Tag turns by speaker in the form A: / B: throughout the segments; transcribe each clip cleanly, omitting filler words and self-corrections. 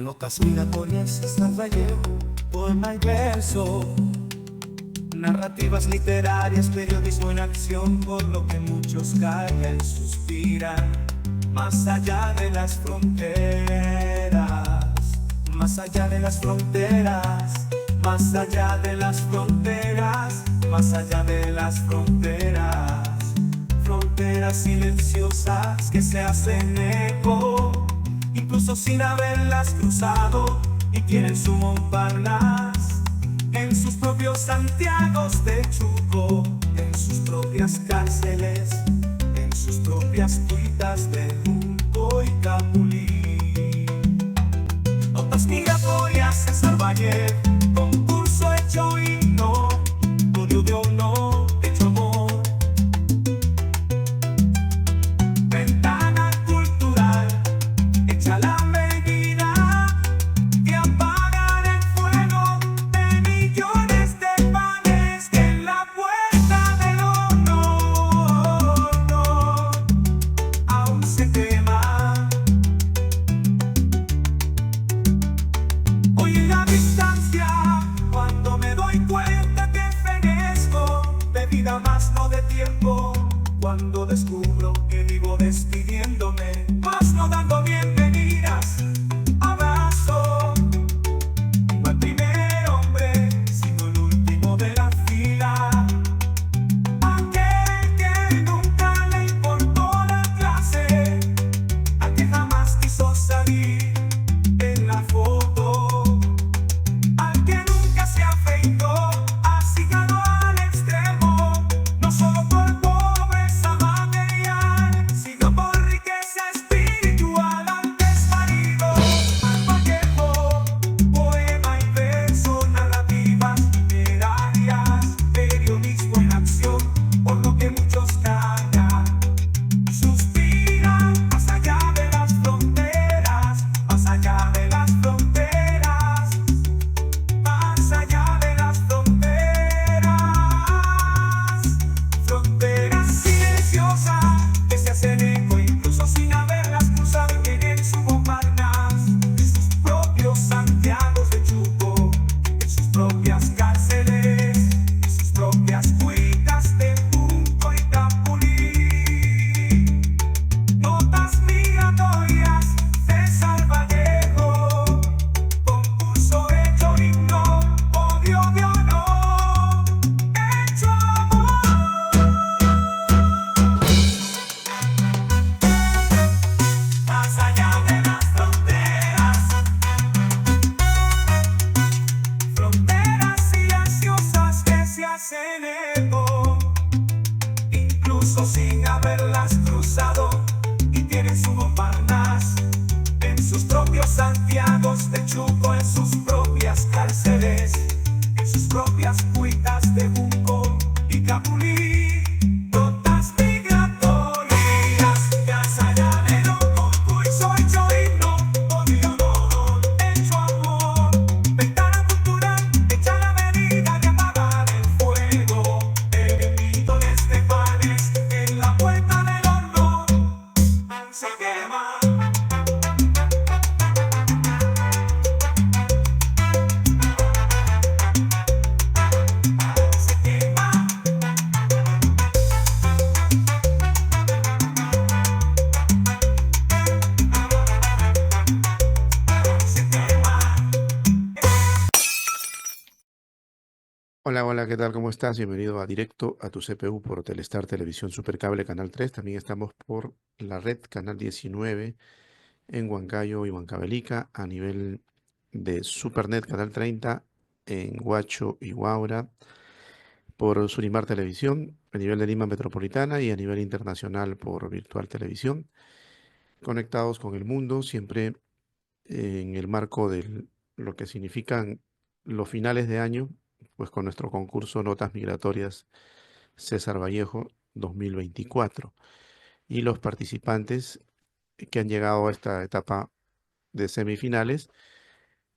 A: Notas migratorias, César Vallejo, poema y verso, narrativas literarias, periodismo en acción, por lo que muchos callan y suspiran, más allá de las fronteras, más allá de las fronteras, más allá de las fronteras, más allá de las fronteras, fronteras silenciosas que se hacen eco, incluso sin haberlas cruzado, y tienen su Montparnasse en sus propios Santiagos de Chuco, en sus propias cárceles, en sus propias cuitas de Junco y Capulí. Notas migratorias, César Vallejo, concurso hecho himno, podio de honor, hecho amor. Ventana cultural, hecha la medida, que apagan el fuego de millones de panes que en la puerta del honor aún se quema. Hoy en la distancia, cuando me doy cuenta que fenezco de vida más no de tiempo, cuando descubro que vivo despidiéndome, más no dando bienvenidas, abrazo, no el primer hombre, sino el último de la fila, aquel que nunca le importó la clase, al que jamás quiso salir en la foto, al que nunca se afeitó, así ganó al extremo, no solo por pobreza material, sino por riqueza espiritual, al desvalido, al Vallejo, poema y verso, narrativas literarias, periodismo en acción, por lo que muchos callan, suspiran, más allá de las fronteras, más allá de las fronteras, más allá de las fronteras, fronteras silenciosas que se hacen eco incluso sin haberlas cruzado, y tienen su Montparnasse en sus propios Santiagos de Chuco, en sus propias cárceles, en sus propias cuitas de Junco y Capulí. Notas migratorias, César Vallejo, concurso hecho himno, podio de honor, hecho amor. Más allá de las fronteras, fronteras silenciosas que se hacen eco, incluso sin haberlas cruzado, y tienen su Montparnasse en sus propios Santiagos de Chuco, en sus propias cárceles, en sus propias cuitas de Junco y Capulí. Notas migratorias, más allá de lo concurso hecho himno, podio de honor, hecho amor. Ventana cultural, hecha la medida que apaga el fuego de millones de panes en la puerta del horno se quema. Se quema. Se quema.
B: Hola, hola, ¿qué tal? ¿Cómo estás? Bienvenido a Directo a tu CPU por Telestar Televisión Supercable Canal 3. También estamos por la red Canal 19 en Huancayo y Huancavelica, a nivel de Supernet Canal 30 en Huacho y Huaura, por Surimar Televisión, a nivel de Lima Metropolitana, y a nivel internacional por Virtual Televisión. Conectados con el mundo, siempre en el marco de lo que significan los finales de año, pues con nuestro concurso Notas Migratorias César Vallejo 2024. Y los participantes que han llegado a esta etapa de semifinales,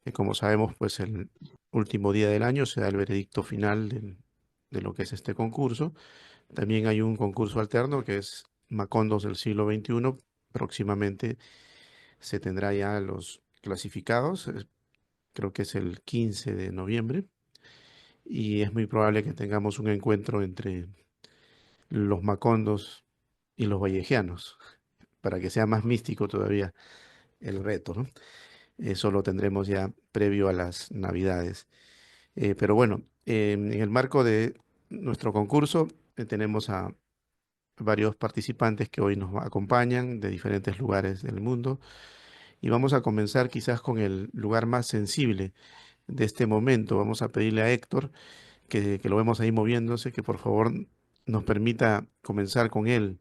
B: que como sabemos, pues el último día del año se da el veredicto final de lo que es este concurso. También hay un concurso alterno que es Macondos del siglo XXI. Próximamente se tendrá ya clasificados, creo que es el 15 de noviembre, y es muy probable que tengamos un encuentro entre los macondos y los vallejianos, para que sea más místico todavía el reto, ¿no? Eso lo tendremos ya previo a las Navidades. Pero bueno, en el marco de nuestro concurso tenemos a varios participantes que hoy nos acompañan de diferentes lugares del mundo y vamos a comenzar quizás con el lugar más sensible de este momento. Vamos a pedirle a Héctor, que lo vemos ahí moviéndose, que por favor nos permita comenzar con él.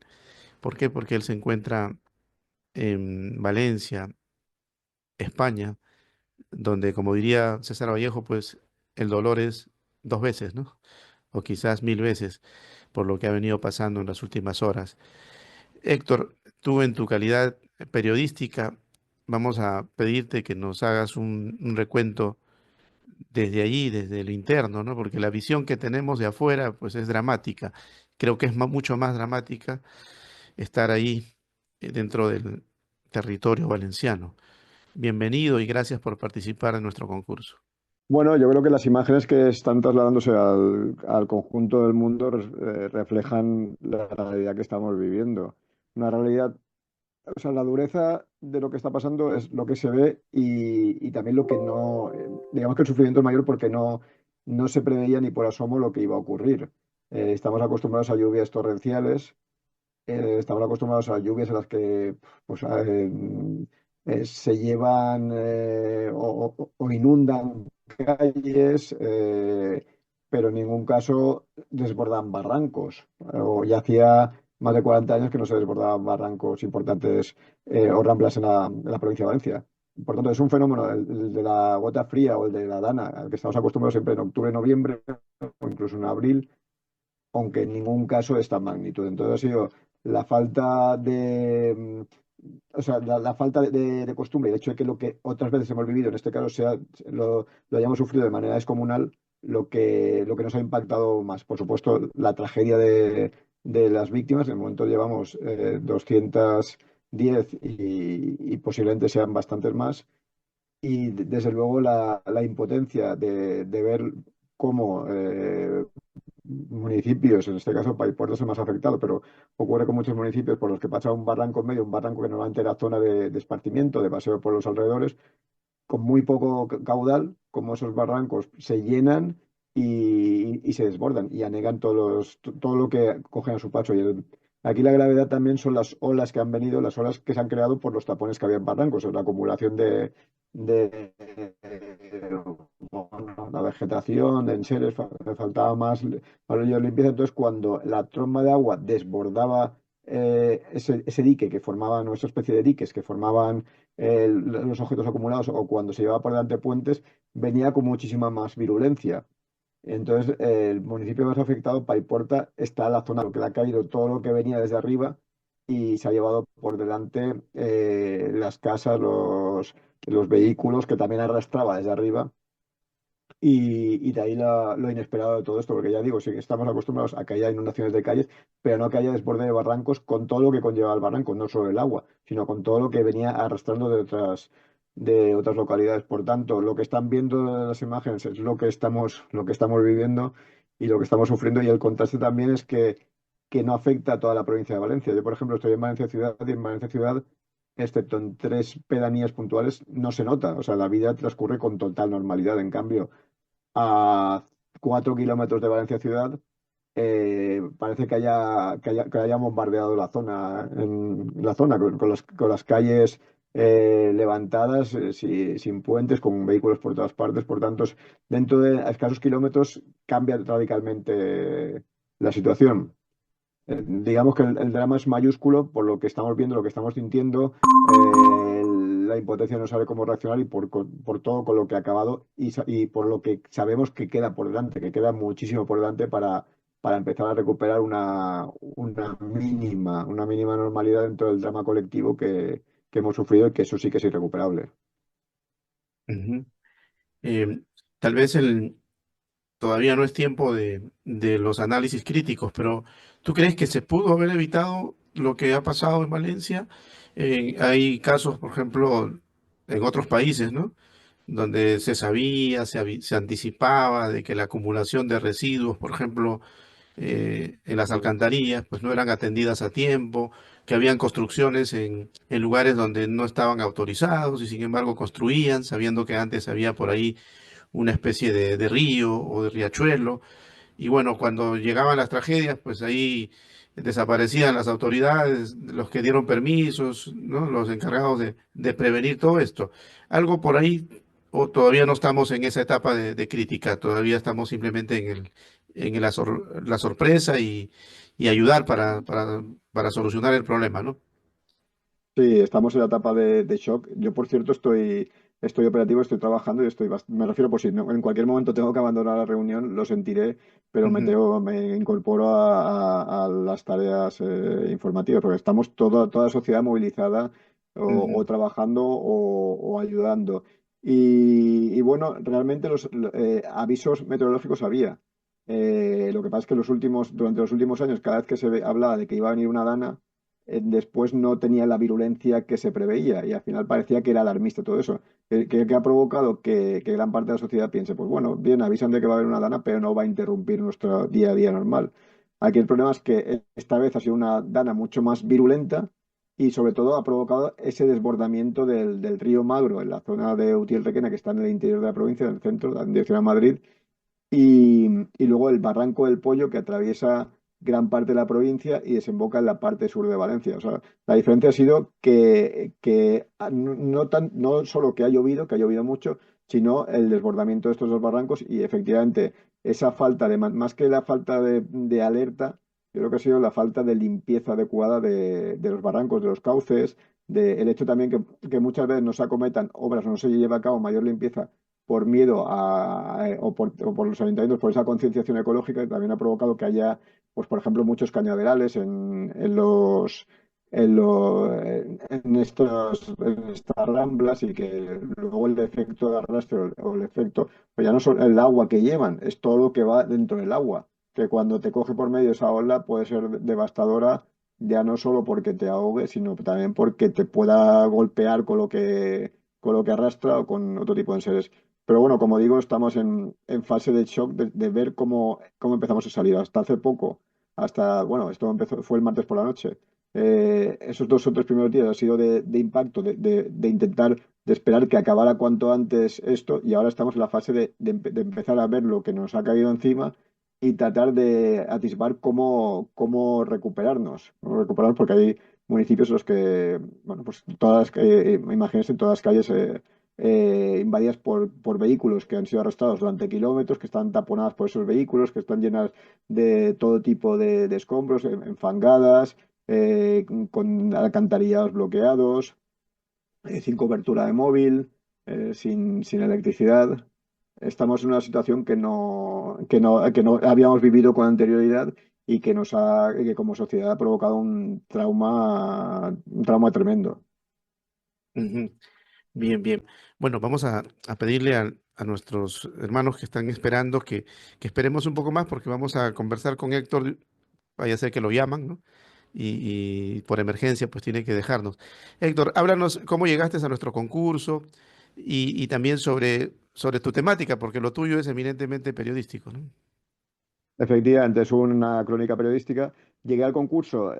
B: ¿Por qué? Porque él se encuentra en Valencia, España, donde, como diría César Vallejo, pues el dolor es dos veces, ¿no? O quizás mil veces por lo que ha venido pasando en las últimas horas. Héctor, tú en tu calidad periodística, vamos a pedirte que nos hagas un recuento desde allí, desde el interno, ¿no? Porque la visión que tenemos de afuera, pues es dramática. Creo que es mucho más dramática estar ahí dentro del territorio valenciano. Bienvenido y gracias por participar en nuestro concurso.
C: Bueno, yo creo que las imágenes que están trasladándose al conjunto del mundo reflejan la realidad que estamos viviendo. Una realidad, o sea, la dureza de lo que está pasando es lo que se ve y también lo que no, digamos que el sufrimiento es mayor porque no se preveía ni por asomo lo que iba a ocurrir. Estamos acostumbrados a lluvias torrenciales, estamos acostumbrados a lluvias en las que pues, se llevan o inundan calles, pero en ningún caso desbordan barrancos. O ya hacía más de 40 años que no se desbordaban barrancos importantes o ramblas en la provincia de Valencia. Por tanto, es un fenómeno, el de la gota fría o el de la dana, al que estamos acostumbrados siempre en octubre, noviembre o incluso en abril, aunque en ningún caso de esta magnitud. Entonces ha sido la falta o sea, la falta de costumbre y el hecho de que lo que otras veces hemos vivido, en este caso lo hayamos sufrido de manera descomunal, lo que nos ha impactado más. Por supuesto, la tragedia de las víctimas, de momento llevamos 210 y posiblemente sean bastantes más. Y desde luego la impotencia de ver cómo municipios, en este caso Paiporto es el más afectado, pero ocurre con muchos municipios por los que pasa un barranco en medio, un barranco que normalmente era zona de esparcimiento, de paseo por los alrededores, con muy poco caudal, como esos barrancos se llenan y se desbordan y anegan todo lo que cogen a su paso. Aquí la gravedad también son las olas que han venido, las olas que se han creado por los tapones que había en barrancos, o la acumulación de bueno, la vegetación, de enseres, faltaba más valor de limpieza. Entonces, cuando la tromba de agua desbordaba ese dique que formaban, o esa especie de diques que formaban los objetos acumulados, o cuando se llevaba por delante puentes, venía con muchísima más virulencia. Entonces, el municipio más afectado, Paiporta, está en la zona que le ha caído todo lo que venía desde arriba y se ha llevado por delante las casas, los vehículos que también arrastraba desde arriba. Y de ahí lo inesperado de todo esto, porque ya digo, sí que estamos acostumbrados a que haya inundaciones de calles, pero no que haya desborde de barrancos con todo lo que conlleva el barranco, no solo el agua, sino con todo lo que venía arrastrando de otras localidades. Por tanto, lo que están viendo en las imágenes es lo que estamos viviendo y lo que estamos sufriendo, y el contraste también es que no afecta a toda la provincia de Valencia. Yo, por ejemplo, estoy en Valencia Ciudad y en Valencia Ciudad, excepto en tres pedanías puntuales, no se nota. O sea, la vida transcurre con total normalidad. En cambio, a 4 kilómetros de Valencia ciudad, parece que haya bombardeado la zona, en la zona con las calles levantadas, sin puentes, con vehículos por todas partes. Por tanto, dentro de a escasos kilómetros cambia radicalmente la situación. Digamos que el drama es mayúsculo por lo que estamos viendo, lo que estamos sintiendo, la impotencia no sabe cómo reaccionar y por todo con lo que ha acabado y por lo que sabemos que queda por delante, que queda muchísimo por delante para empezar a recuperar una mínima normalidad dentro del drama colectivo que hemos sufrido, y que eso sí que es irrecuperable.
B: Ujú. Eh, Tal vez todavía no es tiempo de los análisis críticos, pero ¿tú crees que se pudo haber evitado lo que ha pasado en Valencia? Hay casos, por ejemplo, en otros países, ¿no? Donde se sabía, se anticipaba de que la acumulación de residuos, por ejemplo, en las alcantarillas, pues no eran atendidas a tiempo, que habían construcciones en lugares donde no estaban autorizados y sin embargo construían, sabiendo que antes había por ahí una especie de río o de riachuelo. Y bueno, cuando llegaban las tragedias, pues ahí desaparecían las autoridades, los que dieron permisos, ¿no? Los encargados de prevenir todo esto. Algo por ahí, o todavía no estamos en esa etapa de crítica, todavía estamos simplemente la sorpresa y ayudar para solucionar el problema, ¿no?
C: Sí, estamos en la etapa de shock. Yo, por cierto, estoy operativo, estoy trabajando y me refiero por si en cualquier momento tengo que abandonar la reunión, lo sentiré, pero
B: Ujú,
C: me incorporo a las tareas informativas, porque estamos toda la sociedad movilizada o
B: ujú,
C: trabajando o ayudando. Y bueno, realmente los avisos meteorológicos había. Lo que pasa es que durante los últimos años, cada vez que hablaba de que iba a venir una dana, después no tenía la virulencia que se preveía y al final parecía que era alarmista todo eso. Que ha provocado que gran parte de la sociedad piense, pues bueno, bien, avisan de que va a haber una dana, pero no va a interrumpir nuestro día a día normal. Aquí el problema es que esta vez ha sido una dana mucho más virulenta y sobre todo ha provocado ese desbordamiento del río Magro en la zona de Utiel-Requena, que está en el interior de la provincia, en el centro, en dirección a Madrid, y luego el Barranco del Pollo que atraviesa gran parte de la provincia y desemboca en la parte sur de Valencia. O sea, la diferencia ha sido no solo que ha llovido mucho, sino el desbordamiento de estos dos barrancos y efectivamente esa falta más que la falta de alerta, yo creo que ha sido la falta de limpieza adecuada de los barrancos, de los cauces, el hecho también que muchas veces no se acometan obras o no se lleva a cabo mayor limpieza por miedo o por los ayuntamientos, por esa concienciación ecológica que también ha provocado que haya, pues por ejemplo, muchos cañaverales en estas ramblas y que luego el efecto de arrastre o el efecto, pues ya no solo el agua que llevan, es todo lo que va dentro del agua, que cuando te coge por medio esa ola puede ser devastadora, ya no solo porque te ahogue, sino también porque te pueda golpear con lo que arrastra o con otro tipo de seres. Pero bueno, como digo, estamos en fase de shock de ver cómo empezamos a salir. Hasta hace poco, bueno, esto fue el martes por la noche. Esos 2 o 3 primeros días ha sido de impacto, de intentar, de esperar que acabara cuanto antes esto, y ahora estamos en la fase de empezar a ver lo que nos ha caído encima y tratar de atisbar cómo recuperarnos. Cómo recuperarnos, porque hay municipios en los que, bueno, pues imagínense todas las calles. Invadidas por vehículos que han sido arrastrados durante kilómetros, que están taponadas por esos vehículos, que están llenas de todo tipo de escombros, enfangadas, con alcantarillados bloqueados, sin cobertura de móvil, sin electricidad. Estamos en una situación que no habíamos vivido con anterioridad y que como sociedad ha provocado un trauma tremendo.
B: ujú. Bien, bien. Bueno, vamos a pedirle a nuestros hermanos que están esperando que esperemos un poco más porque vamos a conversar con Héctor. Vaya a ser que lo llaman, ¿no? Y por emergencia pues tiene que dejarnos. Héctor, háblanos cómo llegaste a nuestro concurso y también sobre tu temática, porque lo tuyo es eminentemente periodístico, ¿no?
C: Efectivamente, es una crónica periodística. Llegué al concurso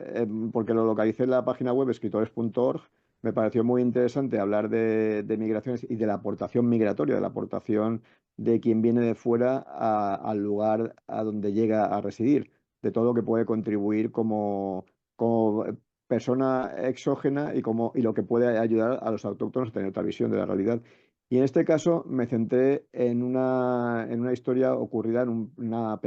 C: porque lo localicé en la página web escritores.org. Me pareció muy interesante hablar de migraciones y de la aportación migratoria, de la aportación de quien viene de fuera al lugar a donde llega a residir, de todo lo que puede contribuir como persona exógena y lo que puede ayudar a los autóctonos a tener otra visión de la realidad. Y en este caso me centré en una historia ocurrida en una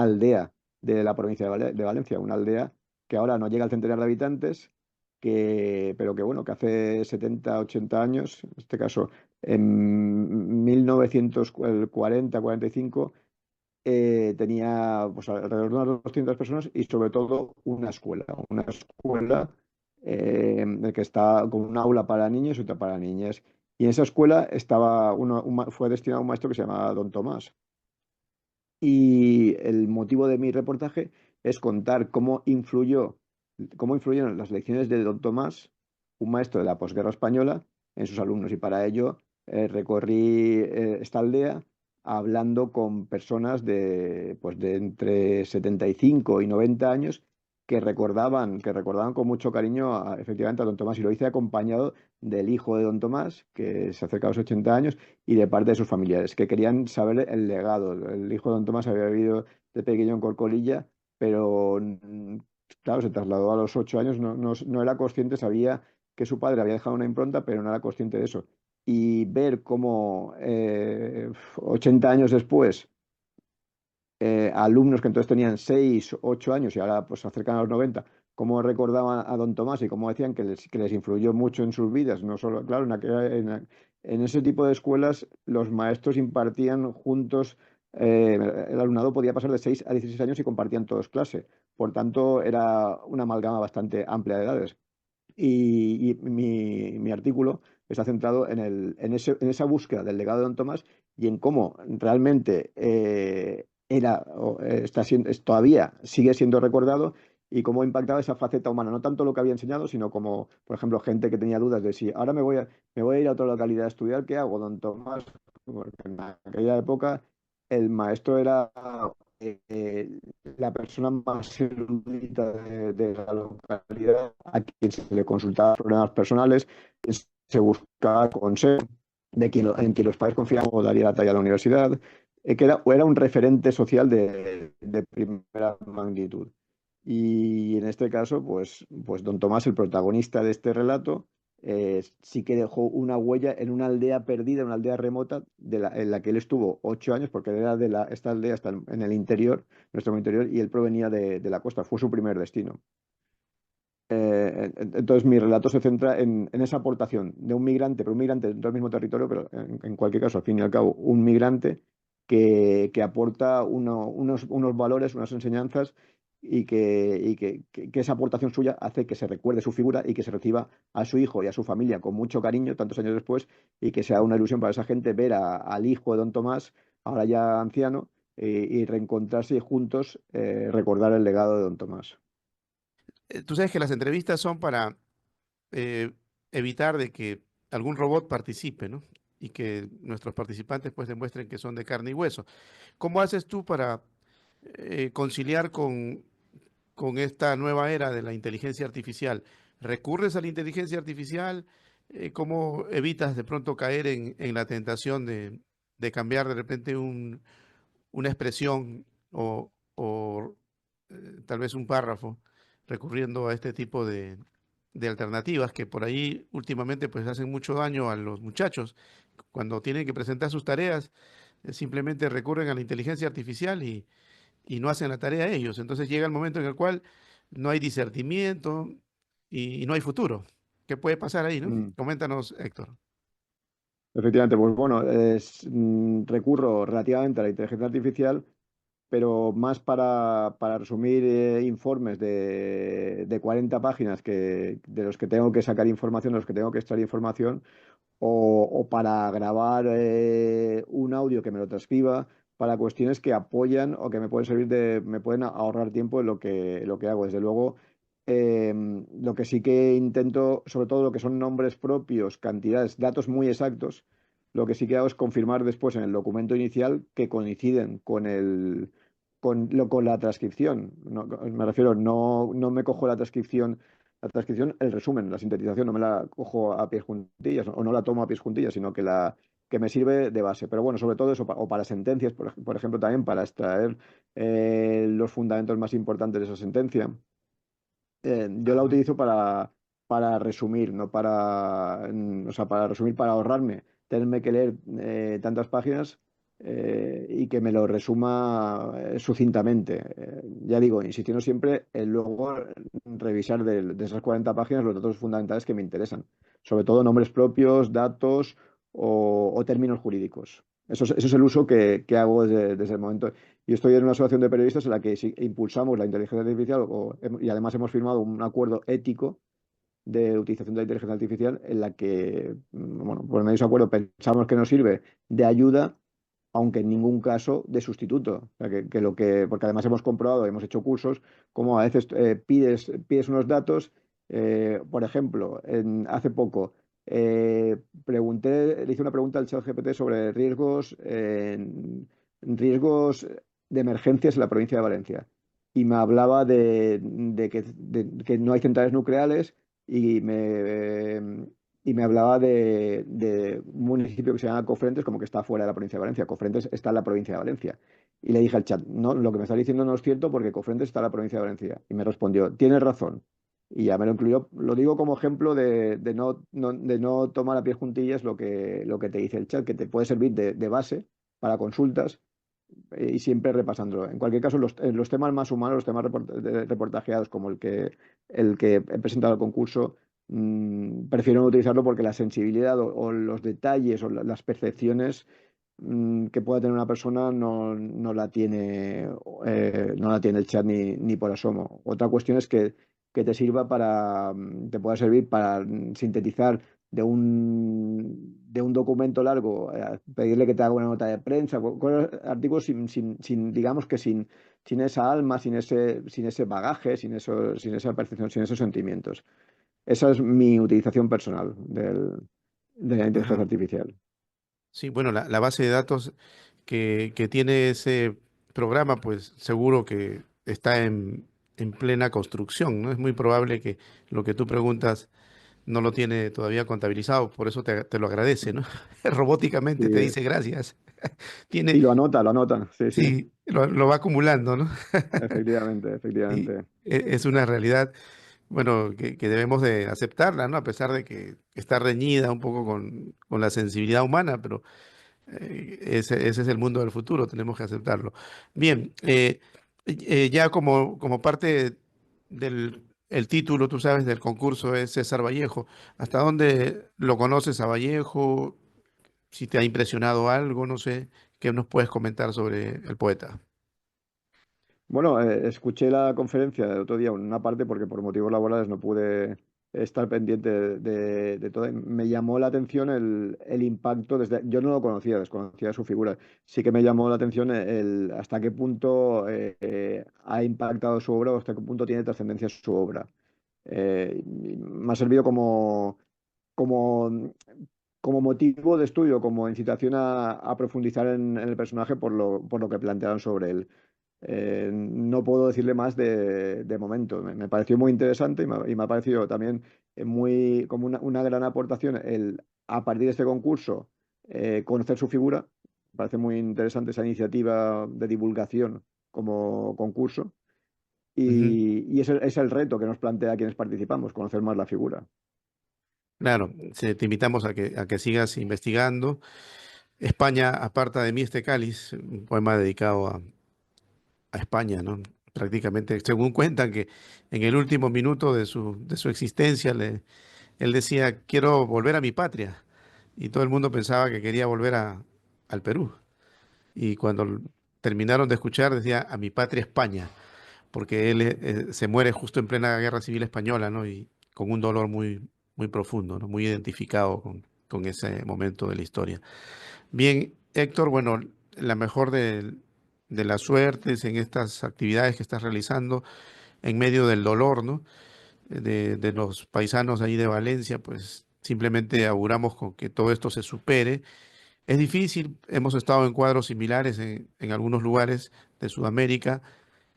C: aldea de la provincia de Valencia, una aldea que ahora no llega al centenar de habitantes, pero que bueno, que hace 70 80 años, en este caso en 1940-45, tenía pues, alrededor de unas 200 personas y sobre todo una escuela que está con un aula para niños y otra para niñas. Y en esa escuela fue destinado a un maestro que se llamaba Don Tomás. Y el motivo de mi reportaje es contar cómo influyeron las lecciones de Don Tomás, un maestro de la posguerra española, en sus alumnos. Y para ello recorrí esta aldea hablando con personas pues de entre 75 y 90 años que recordaban con mucho cariño efectivamente a don Tomás. Y lo hice acompañado del hijo de don Tomás, que se acerca a los 80 años, y de parte de sus familiares, que querían saber el legado. El hijo de don Tomás había vivido de pequeño en Corcolilla, pero claro, se trasladó a los 8 años, no era consciente, sabía que su padre había dejado una impronta, pero no era consciente de eso. Y ver cómo 80 años después, alumnos que entonces tenían 6 8 años y ahora pues se acercan a los 90, cómo recordaban a don Tomás y cómo decían que les influyó mucho en sus vidas. No solo, claro, en ese tipo de escuelas los maestros impartían juntos, el alumnado podía pasar de 6 a 16 años y compartían todos clase. Por tanto, era una amalgama bastante amplia de edades. Y mi artículo está centrado en esa búsqueda del legado de don Tomás y en cómo realmente todavía sigue siendo recordado y cómo impactaba esa faceta humana, no tanto lo que había enseñado, sino como, por ejemplo, gente que tenía dudas de si ahora me voy a ir a otra localidad a estudiar, ¿qué hago? Don Tomás, porque en aquella época el maestro era eh, la persona más erudita de la localidad, a quien se le consultaba problemas personales, se buscaba consejo, en quien los padres confiaban o daría la talla a la universidad, que era un referente social de primera magnitud. Y en este caso, pues don Tomás, el protagonista de este relato, sí que dejó una huella en una aldea perdida, una aldea remota, en la que él estuvo 8 años, porque era esta aldea está en el interior, nuestro interior, y él provenía de la costa, fue su primer destino. Entonces mi relato se centra en esa aportación de un migrante, pero un migrante dentro del mismo territorio, pero en cualquier caso, al fin y al cabo, un migrante que aporta unos valores, unas enseñanzas y que esa aportación suya hace que se recuerde su figura y que se reciba a su hijo y a su familia con mucho cariño tantos años después y que sea una ilusión para esa gente ver al hijo de don Tomás, ahora ya anciano, y reencontrarse y juntos recordar el legado de don Tomás.
B: Tú sabes que las entrevistas son para eh, evitar de que algún robot participe, ¿no? Y que nuestros participantes pues demuestren que son de carne y hueso. ¿Cómo haces tú para conciliar con esta nueva era de la inteligencia artificial? ¿Recurres a la inteligencia artificial? ¿Cómo evitas de pronto caer en la tentación de cambiar de repente una expresión o tal vez un párrafo, recurriendo a este tipo de alternativas que por ahí últimamente pues hacen mucho daño a los muchachos? Cuando tienen que presentar sus tareas, simplemente recurren a la inteligencia artificial y no hacen la tarea ellos. Entonces llega el momento en el cual no hay discernimiento y no hay futuro. ¿Qué puede pasar ahí, no?
C: Mm.
B: Coméntanos, Héctor.
C: Efectivamente, pues bueno, recurro relativamente a la inteligencia artificial, pero más para resumir informes de 40 páginas de los que tengo que sacar información, de los que tengo que extraer información, o para grabar un audio que me lo transcriba, para cuestiones que apoyan o que me pueden me pueden ahorrar tiempo en lo que hago. Desde luego, lo que sí que intento, sobre todo lo que son nombres propios, cantidades, datos muy exactos, lo que sí que hago es confirmar después en el documento inicial que coinciden con la transcripción. Me refiero, no me cojo la transcripción, el resumen, la sintetización, no me la cojo a pies juntillas o no la tomo a pies juntillas, sino que me sirve de base. Pero bueno, sobre todo eso, o para sentencias, por ejemplo, también para extraer los fundamentos más importantes de esa sentencia. Yo la
B: Ajá.
C: utilizo para resumir, no o sea, para resumir, para ahorrarme, tenerme que leer tantas páginas y que me lo resuma sucintamente. Ya digo, insistiendo siempre en luego revisar de esas 40 páginas los datos fundamentales que me interesan, sobre todo nombres propios, datos o términos jurídicos. Eso es el uso que hago desde el momento. Y estoy en una asociación de periodistas en la que sí impulsamos la inteligencia artificial y además hemos firmado un acuerdo ético de utilización de la inteligencia artificial en la que, bueno, por medio de ese acuerdo pensamos que nos sirve de ayuda, aunque en ningún caso de sustituto. O sea, porque además hemos comprobado, hemos hecho cursos, como a veces pides unos datos, por ejemplo, hace poco. Le hice una pregunta al ChatGPT sobre riesgos de emergencias en la provincia de Valencia. Y me hablaba de que no hay centrales nucleares y me hablaba de un municipio que se llama Cofrentes, como que está fuera de la provincia de Valencia. Cofrentes está en la provincia de Valencia. Y le dije al chat, no, lo que me está diciendo no es cierto porque Cofrentes está en la provincia de Valencia. Y me respondió, tienes razón. Y ya me lo incluyó. Lo digo como ejemplo de no tomar a pie juntillas lo que te dice el chat, que te puede servir de base para consultas y siempre repasándolo. En cualquier caso, los temas más humanos, los temas reportajeados como el que he presentado al concurso, prefiero no utilizarlo porque la sensibilidad o los detalles o las percepciones que pueda tener una persona no la tiene el chat ni por asomo. Otra cuestión es que te pueda servir para sintetizar de un documento largo, pedirle que te haga una nota de prensa, artículos digamos que sin esa alma, sin ese bagaje, sin esa percepción, sin esos sentimientos. Esa es mi utilización personal de la inteligencia
B: Ajá.
C: artificial.
B: Sí, bueno, la base de datos que tiene ese programa, pues seguro que está en plena construcción, ¿no? Es muy probable que lo que tú preguntas no lo tiene todavía contabilizado, por eso te lo agradece, ¿no? Robóticamente te
C: Sí,
B: dice gracias.
C: sí,
B: Tiene,
C: lo anota, sí, sí,
B: sí, lo va acumulando, ¿no?
C: efectivamente,
B: Y
C: efectivamente.
B: es una realidad, bueno, que debemos de aceptarla, ¿no? A pesar de que está reñida un poco con la sensibilidad humana, pero ese es el mundo del futuro, tenemos que aceptarlo. Bien, ya como parte del el título, tú sabes, del concurso es César Vallejo. ¿Hasta dónde lo conoces a Vallejo? Si te ha impresionado algo, no sé, ¿qué nos puedes comentar sobre el poeta?
C: Bueno, escuché la conferencia del otro día, una parte porque por motivos laborales no pude estar pendiente de todo. Me llamó la atención el impacto yo no lo conocía, desconocía su figura. Sí que me llamó la atención hasta qué punto ha impactado su obra o hasta qué punto tiene trascendencia su obra. Y me ha servido como, como motivo de estudio, como incitación a profundizar en el personaje por lo que plantearon sobre él. No puedo decirle más de momento. Me pareció muy interesante y me ha parecido también como una gran aportación a partir de este concurso, conocer su figura. Me parece muy interesante esa iniciativa de divulgación como concurso.
B: Ujú.
C: Y ese es el reto que nos plantea a quienes participamos, conocer más la figura.
B: Claro, te invitamos a que sigas investigando. España aparta de mí este cáliz, un poema dedicado a España, ¿no? Prácticamente, según cuentan que en el último minuto de su existencia, él decía, quiero volver a mi patria. Y todo el mundo pensaba que quería volver al Perú. Y cuando terminaron de escuchar, decía, a mi patria España, porque él se muere justo en plena Guerra Civil Española, ¿no? Y con un dolor muy, muy profundo, ¿no? Muy identificado con ese momento de la historia. Bien, Héctor, bueno, la mejor de las suertes en estas actividades que estás realizando en medio del dolor, ¿no? De los paisanos ahí de Valencia, pues simplemente auguramos con que todo esto se supere. Es difícil, hemos estado en cuadros similares en algunos lugares de Sudamérica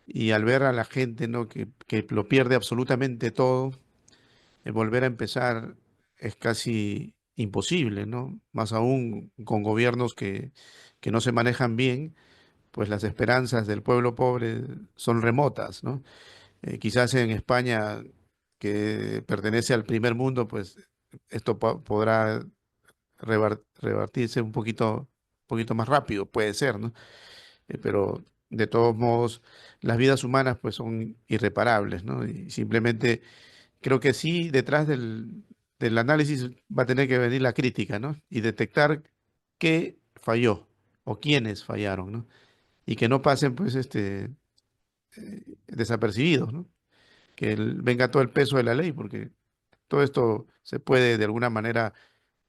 B: y al ver a la gente, ¿no? que lo pierde absolutamente todo, volver a empezar es casi imposible, ¿no? Más aún con gobiernos que no se manejan bien, pues las esperanzas del pueblo pobre son remotas, ¿no? Quizás en España, que pertenece al primer mundo, pues esto podrá revertirse un poquito más rápido, puede ser, ¿no? Pero de todos modos, las vidas humanas pues son irreparables, ¿no? Y simplemente creo que sí, detrás del análisis va a tener que venir la crítica, ¿no? Y detectar qué falló o quiénes fallaron, ¿no? Y que no pasen, pues, desapercibidos, ¿no? Que venga todo el peso de la ley, porque todo esto se puede de alguna manera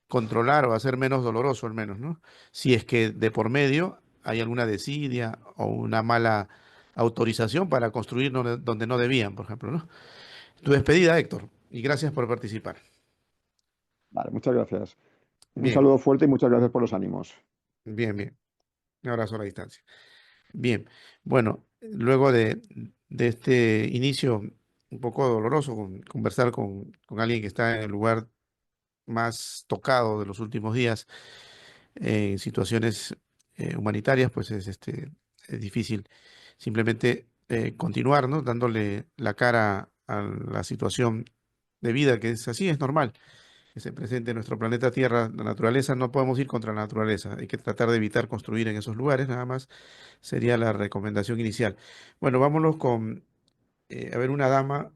B: controlar o hacer menos doloroso al menos, ¿no? Si es que de por medio hay alguna desidia o una mala autorización para construir donde no debían, por ejemplo, ¿no? Tu despedida, Héctor, y gracias por participar.
C: Vale, muchas gracias. Un
B: Bien,
C: saludo fuerte y muchas gracias por los ánimos.
B: bien, bien. Un abrazo a la distancia. Bien, bueno, luego de este inicio un poco doloroso, conversar con alguien que está en el lugar más tocado de los últimos días, en situaciones humanitarias, pues es difícil simplemente continuar, ¿no? Dándole la cara a la situación de vida, que es así, es normal que se presente en nuestro planeta Tierra. La naturaleza, no podemos ir contra la naturaleza, hay que tratar de evitar construir en esos lugares, nada más sería la recomendación inicial. Bueno, vámonos con, a ver, una dama,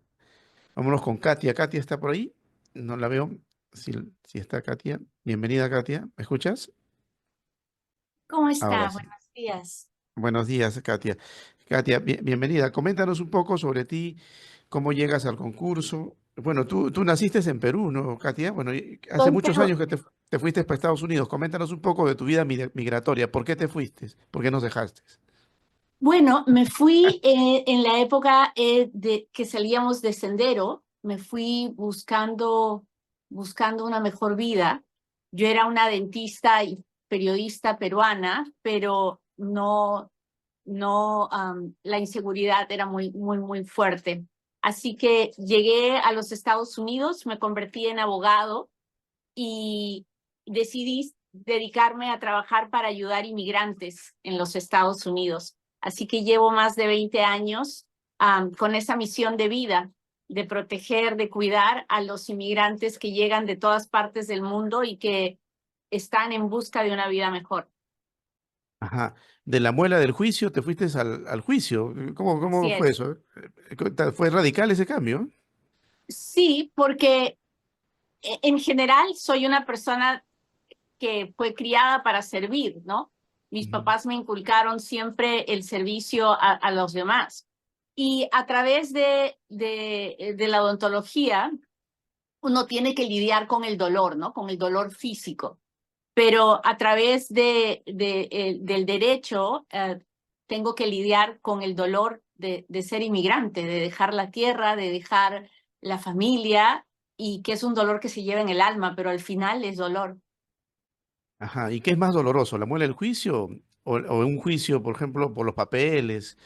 B: vámonos con Katia. ¿Katia está por ahí? No la veo. Si está Katia. Bienvenida, Katia. ¿Me escuchas?
D: ¿Cómo
B: Ahora
D: está?
B: sí.
D: Buenos días.
B: Buenos días, Katia. Katia, bienvenida. Coméntanos un poco sobre ti, cómo llegas al concurso. Bueno, tú naciste en Perú, ¿no, Katia? Bueno, y hace
D: Soy
B: muchos
D: Perú.
B: años que te fuiste para Estados Unidos. Coméntanos un poco de tu vida migratoria. ¿Por qué te fuiste? ¿Por qué nos dejaste?
D: Bueno, me fui en la época de que salíamos de sendero, me fui buscando una mejor vida. Yo era una dentista y periodista peruana, pero la inseguridad era muy fuerte. Así que llegué a los Estados Unidos, me convertí en abogado y decidí dedicarme a trabajar para ayudar inmigrantes en los Estados Unidos. Así que llevo más de 20 años con esa misión de vida, de proteger, de cuidar a los inmigrantes que llegan de todas partes del mundo y que están en busca de una vida mejor.
B: Ajá. De la muela del juicio te fuiste al juicio. ¿Cómo
D: Así
B: fue
D: es.
B: eso? ¿Fue radical ese cambio?
D: Sí, porque en general soy una persona que fue criada para servir, ¿no? Mis
B: Ujú.
D: papás me inculcaron siempre el servicio a los demás. Y a través de la odontología, uno tiene que lidiar con el dolor, ¿no? Con el dolor físico. Pero a través del derecho, tengo que lidiar con el dolor de ser inmigrante, de dejar la tierra, de dejar la familia, y que es un dolor que se lleva en el alma, pero al final es dolor.
B: Ajá. ¿Y qué es más doloroso, la muela del juicio o un juicio, por ejemplo, por los papeles,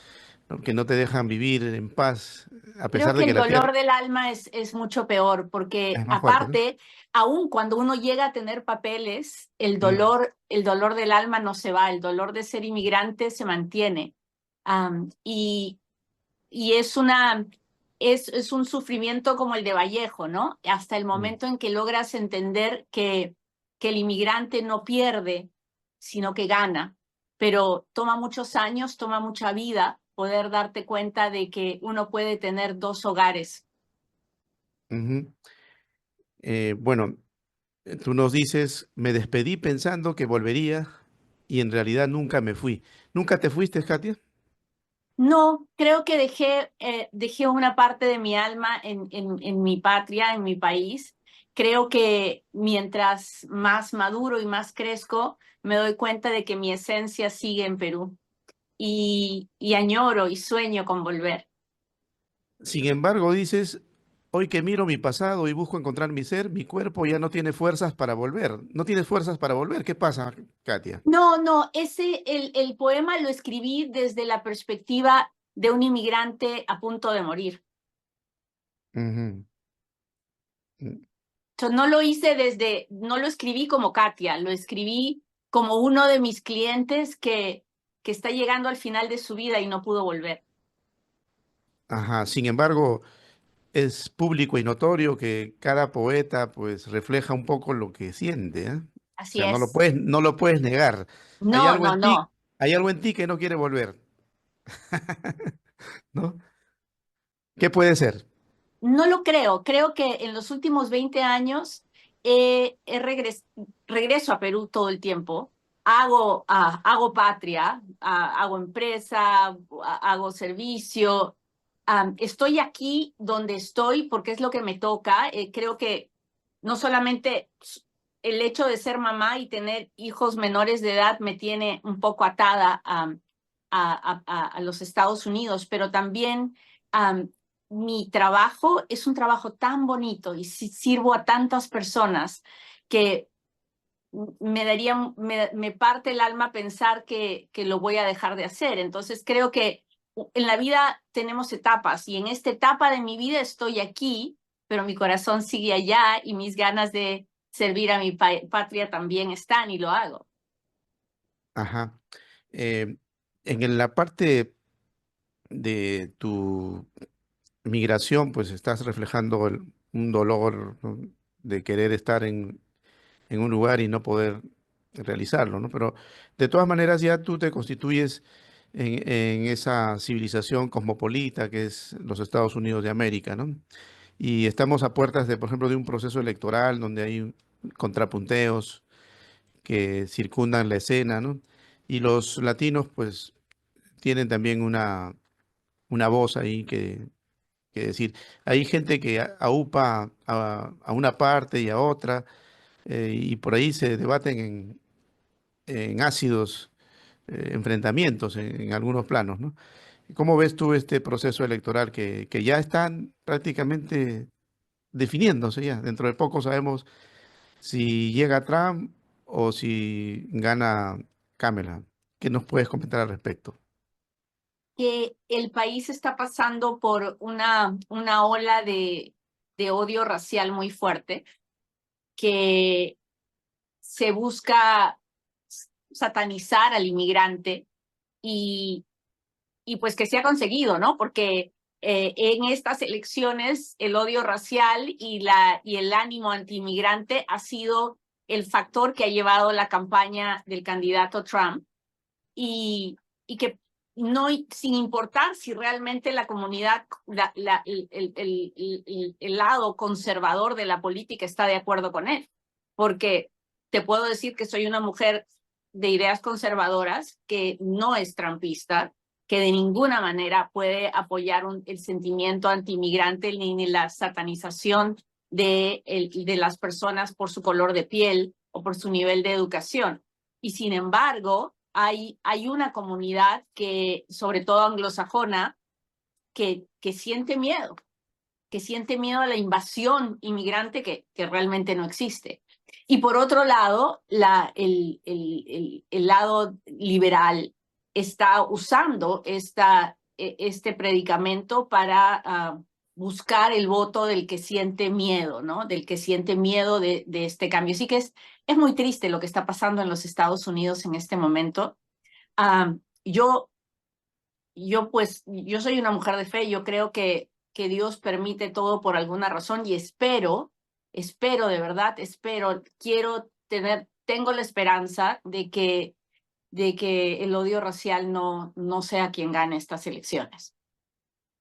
B: ¿no? Que no te dejan vivir en paz, a
D: Creo
B: pesar
D: que
B: de que
D: el
B: la tierra
D: dolor del alma es mucho peor, porque
B: es más fuerte, ¿no?
D: aparte, aun cuando uno llega a tener papeles,
B: Mm,
D: el dolor del alma no se va, el dolor de ser inmigrante se mantiene. Am, y, y es un sufrimiento como el de Vallejo, ¿no? Hasta el
B: mm.
D: momento en que logras entender que el inmigrante no pierde, sino que gana. Pero toma muchos años, toma mucha vida poder darte cuenta de que uno puede tener dos hogares.
B: Ujú. Bueno, tú nos dices, me despedí pensando que volvería y en realidad nunca me fui. ¿Nunca te fuiste, Katia?
D: No, creo que dejé una parte de mi alma en mi patria, en mi país. Creo que mientras más maduro y más crezco, me doy cuenta de que mi esencia sigue en Perú y añoro y sueño con volver.
B: Sin embargo, dices, hoy que miro mi pasado y busco encontrar mi ser, mi cuerpo ya no tiene fuerzas para volver. No tienes fuerzas para volver. ¿Qué pasa, Katia?
D: No, el poema lo escribí desde la perspectiva de un inmigrante a punto de morir.
B: Ujú. Mm.
D: No lo hice no lo escribí como Katia, lo escribí como uno de mis clientes que está llegando al final de su vida y no pudo volver.
B: Ajá. Sin embargo, es público y notorio que cada poeta pues refleja un poco lo que siente, ¿eh? O
D: Así
B: sea,
D: es.
B: no lo puedes negar. Hay
D: No,
B: algo
D: no,
B: en ti,
D: no.
B: hay algo en ti que no quiere volver, ¿no? ¿Qué puede ser?
D: No lo creo. Creo que en los últimos 20 años regreso a Perú todo el tiempo. Hago patria, hago empresa, hago servicio. Estoy aquí donde estoy porque es lo que me toca. Creo que no solamente el hecho de ser mamá y tener hijos menores de edad me tiene un poco atada a los Estados Unidos, pero también mi trabajo es un trabajo tan bonito y sirvo a tantas personas que me parte el alma pensar que lo voy a dejar de hacer. Entonces creo que en la vida tenemos etapas y en esta etapa de mi vida estoy aquí, pero mi corazón sigue allá y mis ganas de servir a mi patria también están y lo hago.
B: Ajá. En la parte de tu migración, pues estás reflejando un dolor, ¿no?, de querer estar en un lugar y no poder realizarlo, ¿no? Pero de todas maneras ya tú te constituyes en esa civilización cosmopolita que es los Estados Unidos de América, ¿no? Y estamos a puertas de, por ejemplo, de un proceso electoral donde hay contrapunteos que circundan la escena, ¿no? Y los latinos, pues, tienen también una voz ahí que decir. Hay gente que aupa a una parte y a otra, y por ahí se debaten en ácidos enfrentamientos en algunos planos, ¿no? ¿Cómo ves tú este proceso electoral que ya están prácticamente definiéndose ya? Dentro de poco sabemos si llega Trump o si gana Kamala. ¿Qué nos puedes comentar al respecto?
D: Que el país está pasando por una ola de odio racial muy fuerte, que se busca satanizar al inmigrante y, y pues que se ha conseguido, ¿no? Porque en estas elecciones el odio racial y el ánimo antiinmigrante ha sido el factor que ha llevado la campaña del candidato Trump y que no, sin importar si realmente la comunidad, el lado conservador de la política está de acuerdo con él. Porque te puedo decir que soy una mujer de ideas conservadoras, que no es trumpista, que de ninguna manera puede apoyar el sentimiento antiinmigrante ni la satanización de las personas por su color de piel o por su nivel de educación. Y sin embargo, hay una comunidad que, sobre todo anglosajona, que siente miedo a la invasión inmigrante que realmente no existe. Y por otro lado, el lado liberal está usando este predicamento para buscar el voto del que siente miedo, ¿no? Del que siente miedo de este cambio. Así que es muy triste lo que está pasando en los Estados Unidos en este momento. Yo soy una mujer de fe, yo creo que Dios permite todo por alguna razón y espero de verdad, tengo la esperanza de que el odio racial no sea quien gane estas elecciones.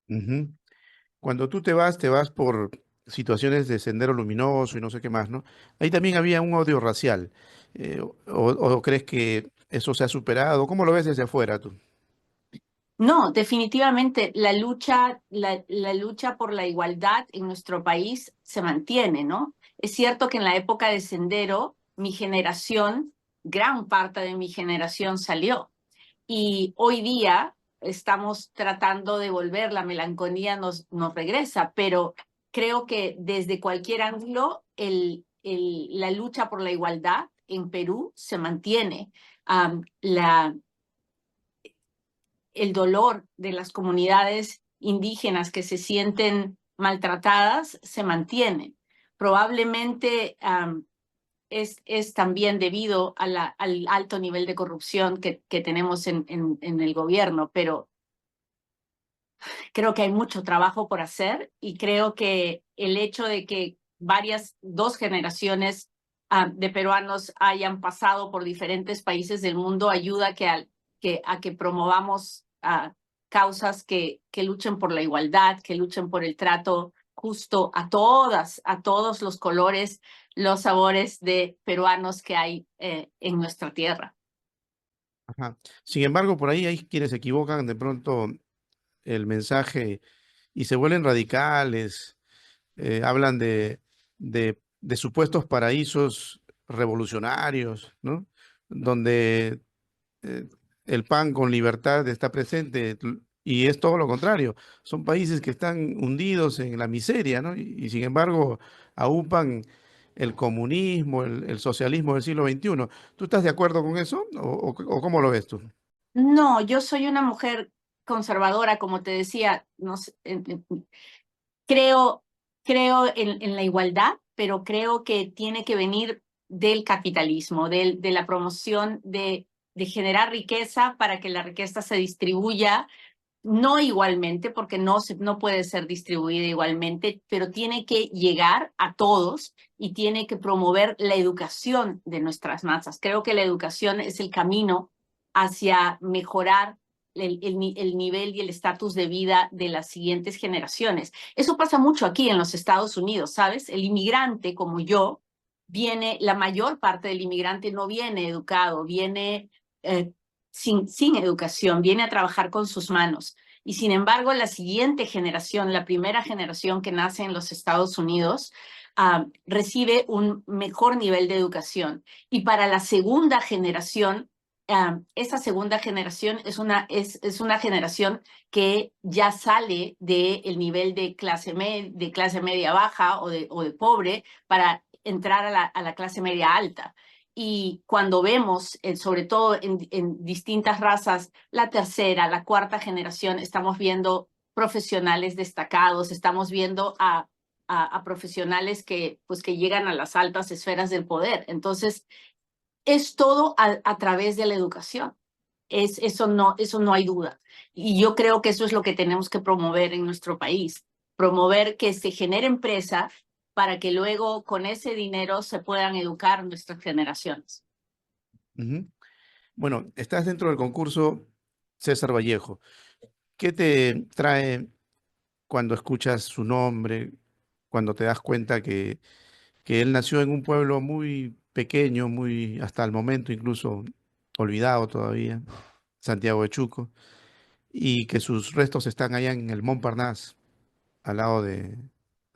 B: Ujú. Cuando tú te vas por situaciones de sendero luminoso y no sé qué más, ¿no? Ahí también había un odio racial. ¿O crees que eso se ha superado? ¿Cómo lo ves desde afuera tú?
D: No, definitivamente la lucha por la igualdad en nuestro país se mantiene, ¿no? Es cierto que en la época de Sendero, mi generación, gran parte de mi generación salió. Y hoy día estamos tratando de volver, la melancolía nos regresa, pero creo que desde cualquier ángulo la lucha por la igualdad en Perú se mantiene. El dolor de las comunidades indígenas que se sienten maltratadas se mantiene. Probablemente es también debido a al alto nivel de corrupción que tenemos en el gobierno, pero creo que hay mucho trabajo por hacer y creo que el hecho de que dos generaciones de peruanos hayan pasado por diferentes países del mundo ayuda a que promovamos causas que luchen por la igualdad, que luchen por el trato justo a todos los colores, los sabores de peruanos que hay en nuestra tierra.
B: Ajá. Sin embargo, por ahí hay quienes equivocan de pronto el mensaje y se vuelven radicales, hablan de supuestos paraísos revolucionarios, ¿no? Donde eh, el pan con libertad está presente Y es todo lo contrario. Son países que están hundidos en la miseria, ¿no? Y sin embargo, aupan el comunismo, el socialismo del siglo XXI. ¿Tú estás de acuerdo con eso? ¿O cómo lo ves tú?
D: No, yo soy una mujer conservadora, como te decía, no sé, creo, creo en la igualdad, pero creo que tiene que venir del capitalismo, de la promoción de generar riqueza para que la riqueza se distribuya, no igualmente, porque no puede ser distribuida igualmente, pero tiene que llegar a todos y tiene que promover la educación de nuestras masas. Creo que la educación es el camino hacia mejorar el nivel y el estatus de vida de las siguientes generaciones. Eso pasa mucho aquí en los Estados Unidos, ¿sabes? El inmigrante como yo la mayor parte del inmigrante no viene educado, viene sin educación, viene a trabajar con sus manos. Y sin embargo, la siguiente generación, la primera generación que nace en los Estados Unidos, recibe un mejor nivel de educación. Y para la segunda generación, esa segunda generación es una generación que ya sale del nivel de clase media baja o de pobre para entrar a la clase media alta. Y cuando vemos, sobre todo en distintas razas, la tercera, la cuarta generación, estamos viendo profesionales destacados, estamos viendo a profesionales pues, que llegan a las altas esferas del poder. Entonces, es todo a través de la educación. Eso no hay duda. Y yo creo que eso es lo que tenemos que promover en nuestro país, promover que se genere empresa para que luego con ese dinero se puedan educar nuestras generaciones.
B: Ujú. Bueno, estás dentro del concurso César Vallejo. ¿Qué te trae cuando escuchas su nombre, cuando te das cuenta que él nació en un pueblo muy pequeño, muy hasta el momento incluso olvidado todavía, Santiago de Chuco, y que sus restos están allá en el Montparnasse, al lado de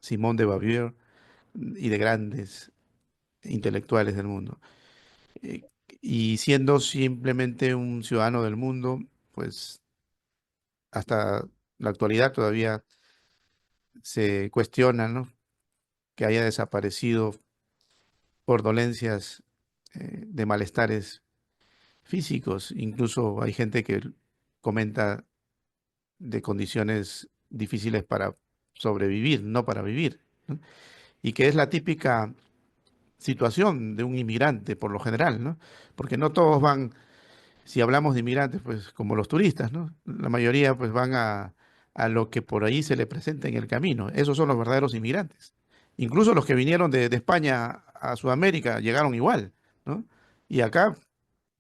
B: Simón de Beauvoir y de grandes intelectuales del mundo? Eh, y siendo simplemente un ciudadano del mundo, pues hasta la actualidad todavía se cuestiona, ¿no?, que haya desaparecido por dolencias de malestares físicos. Incluso hay gente que comenta de condiciones difíciles para sobrevivir, no para vivir, ¿no? Y que es la típica situación de un inmigrante por lo general, ¿no? Porque no todos van, si hablamos de inmigrantes, pues como los turistas, ¿no? La mayoría pues van a lo que por ahí se le presenta en el camino. Esos son los verdaderos inmigrantes. Incluso los que vinieron de España a Sudamérica llegaron igual, ¿no? Y acá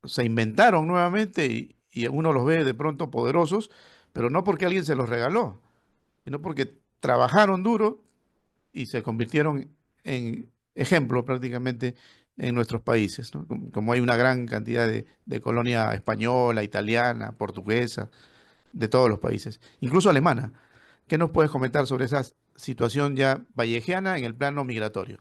B: se inventaron nuevamente y uno los ve de pronto poderosos, pero no porque alguien se los regaló, sino porque trabajaron duro y se convirtieron en ejemplo prácticamente en nuestros países, ¿no? Como hay una gran cantidad de colonia española, italiana, portuguesa, de todos los países, incluso alemana. ¿Qué nos puedes comentar sobre esa situación ya vallejiana en el plano migratorio?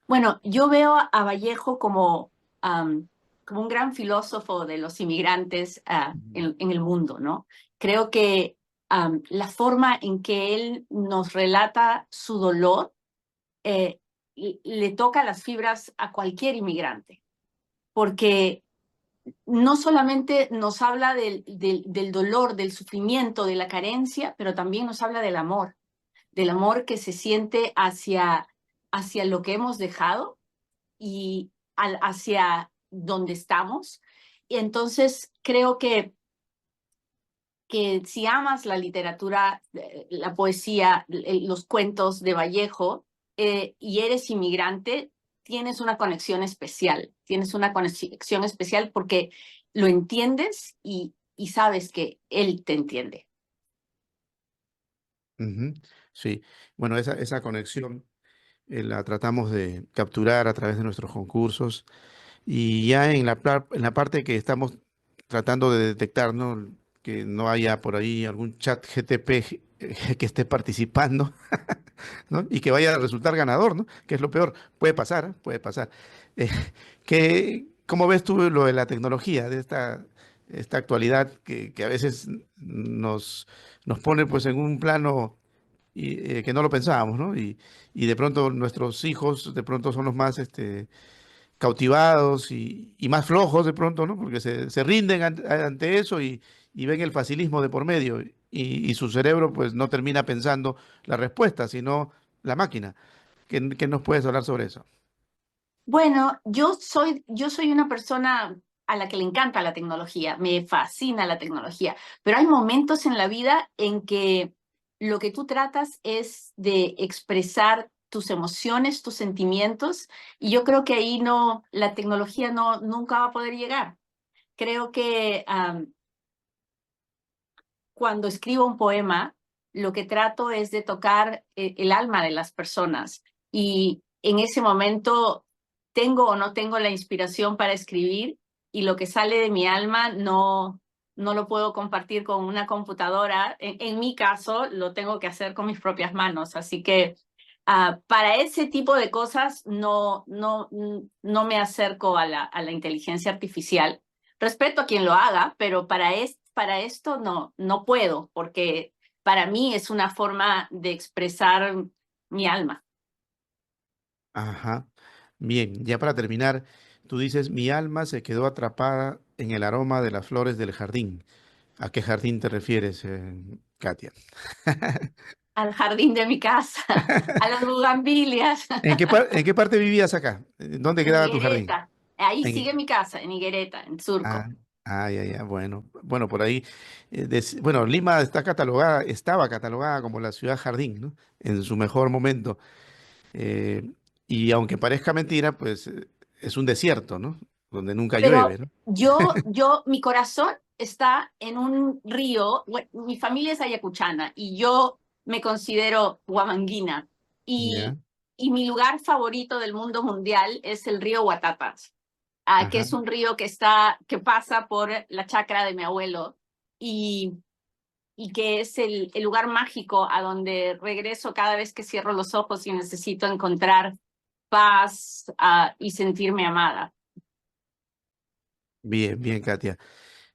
D: Bueno, yo veo a Vallejo como un gran filósofo de los inmigrantes en el mundo, ¿no? Creo que la forma en que él nos relata su dolor le toca las fibras a cualquier inmigrante, porque no solamente nos habla del dolor, del sufrimiento, de la carencia, pero también nos habla del amor que se siente hacia lo que hemos dejado y hacia donde estamos. Y entonces creo que si amas la literatura, la poesía, los cuentos de Vallejo y eres inmigrante, tienes una conexión especial porque lo entiendes y sabes que él te entiende.
B: Ujú. Sí, bueno, esa conexión la tratamos de capturar a través de nuestros concursos. Y ya en la parte que estamos tratando de detectar, ¿no?, que no haya por ahí algún chat GTP que esté participando, ¿no?, y que vaya a resultar ganador, ¿no?, que es lo peor. Puede pasar, ¿eh? Puede pasar. Eh, ¿Cómo ves tú lo de la tecnología, de esta esta actualidad que a veces nos pone pues en un plano que no lo pensábamos, ¿no? Y de pronto nuestros hijos de pronto son los más cautivados y más flojos de pronto, ¿no? Porque se rinden ante eso y ven el facilismo de por medio y su cerebro pues no termina pensando la respuesta, sino la máquina. ¿Qué nos puedes hablar sobre eso?
D: Bueno, yo soy una persona a la que le encanta la tecnología, me fascina la tecnología, pero hay momentos en la vida en que lo que tú tratas es de expresar tus emociones, tus sentimientos, y yo creo que ahí no, la tecnología no, nunca va a poder llegar. Creo que cuando escribo un poema, lo que trato es de tocar el alma de las personas y en ese momento tengo o no tengo la inspiración para escribir y lo que sale de mi alma no lo puedo compartir con una computadora. En mi caso, lo tengo que hacer con mis propias manos. Así que para ese tipo de cosas no me acerco a la inteligencia artificial. Respeto a quien lo haga, pero para esto no puedo, porque para mí es una forma de expresar mi alma.
B: Ajá. Bien, ya para terminar, tú dices, mi alma se quedó atrapada en el aroma de las flores del jardín. ¿A qué jardín te refieres, Katia?
D: Al jardín de mi casa, a las bugambilias,
B: ¿En qué parte vivías acá? ¿Dónde
D: en
B: quedaba tu jardín?
D: Higuereta. Ahí sigue
B: En-
D: mi casa, en Higuereta, en Surco.
B: Ah, ya, bueno. Bueno, por ahí, bueno, Lima está catalogada, estaba catalogada como la ciudad jardín, ¿no? En su mejor momento. Eh, y aunque parezca mentira, pues es un desierto, ¿no? Donde nunca llueve,
D: Pero
B: ¿no?
D: mi corazón está en un río. Bueno, mi familia es ayacuchana y yo me considero huamanguina.
B: Ya,
D: Y mi lugar favorito del mundo mundial es el río Guatatas, que
B: ajá.
D: es un río que pasa por la chacra de mi abuelo y, y que es el lugar mágico a donde regreso cada vez que cierro los ojos y necesito encontrar paz, y sentirme amada.
B: Bien, bien, Katia.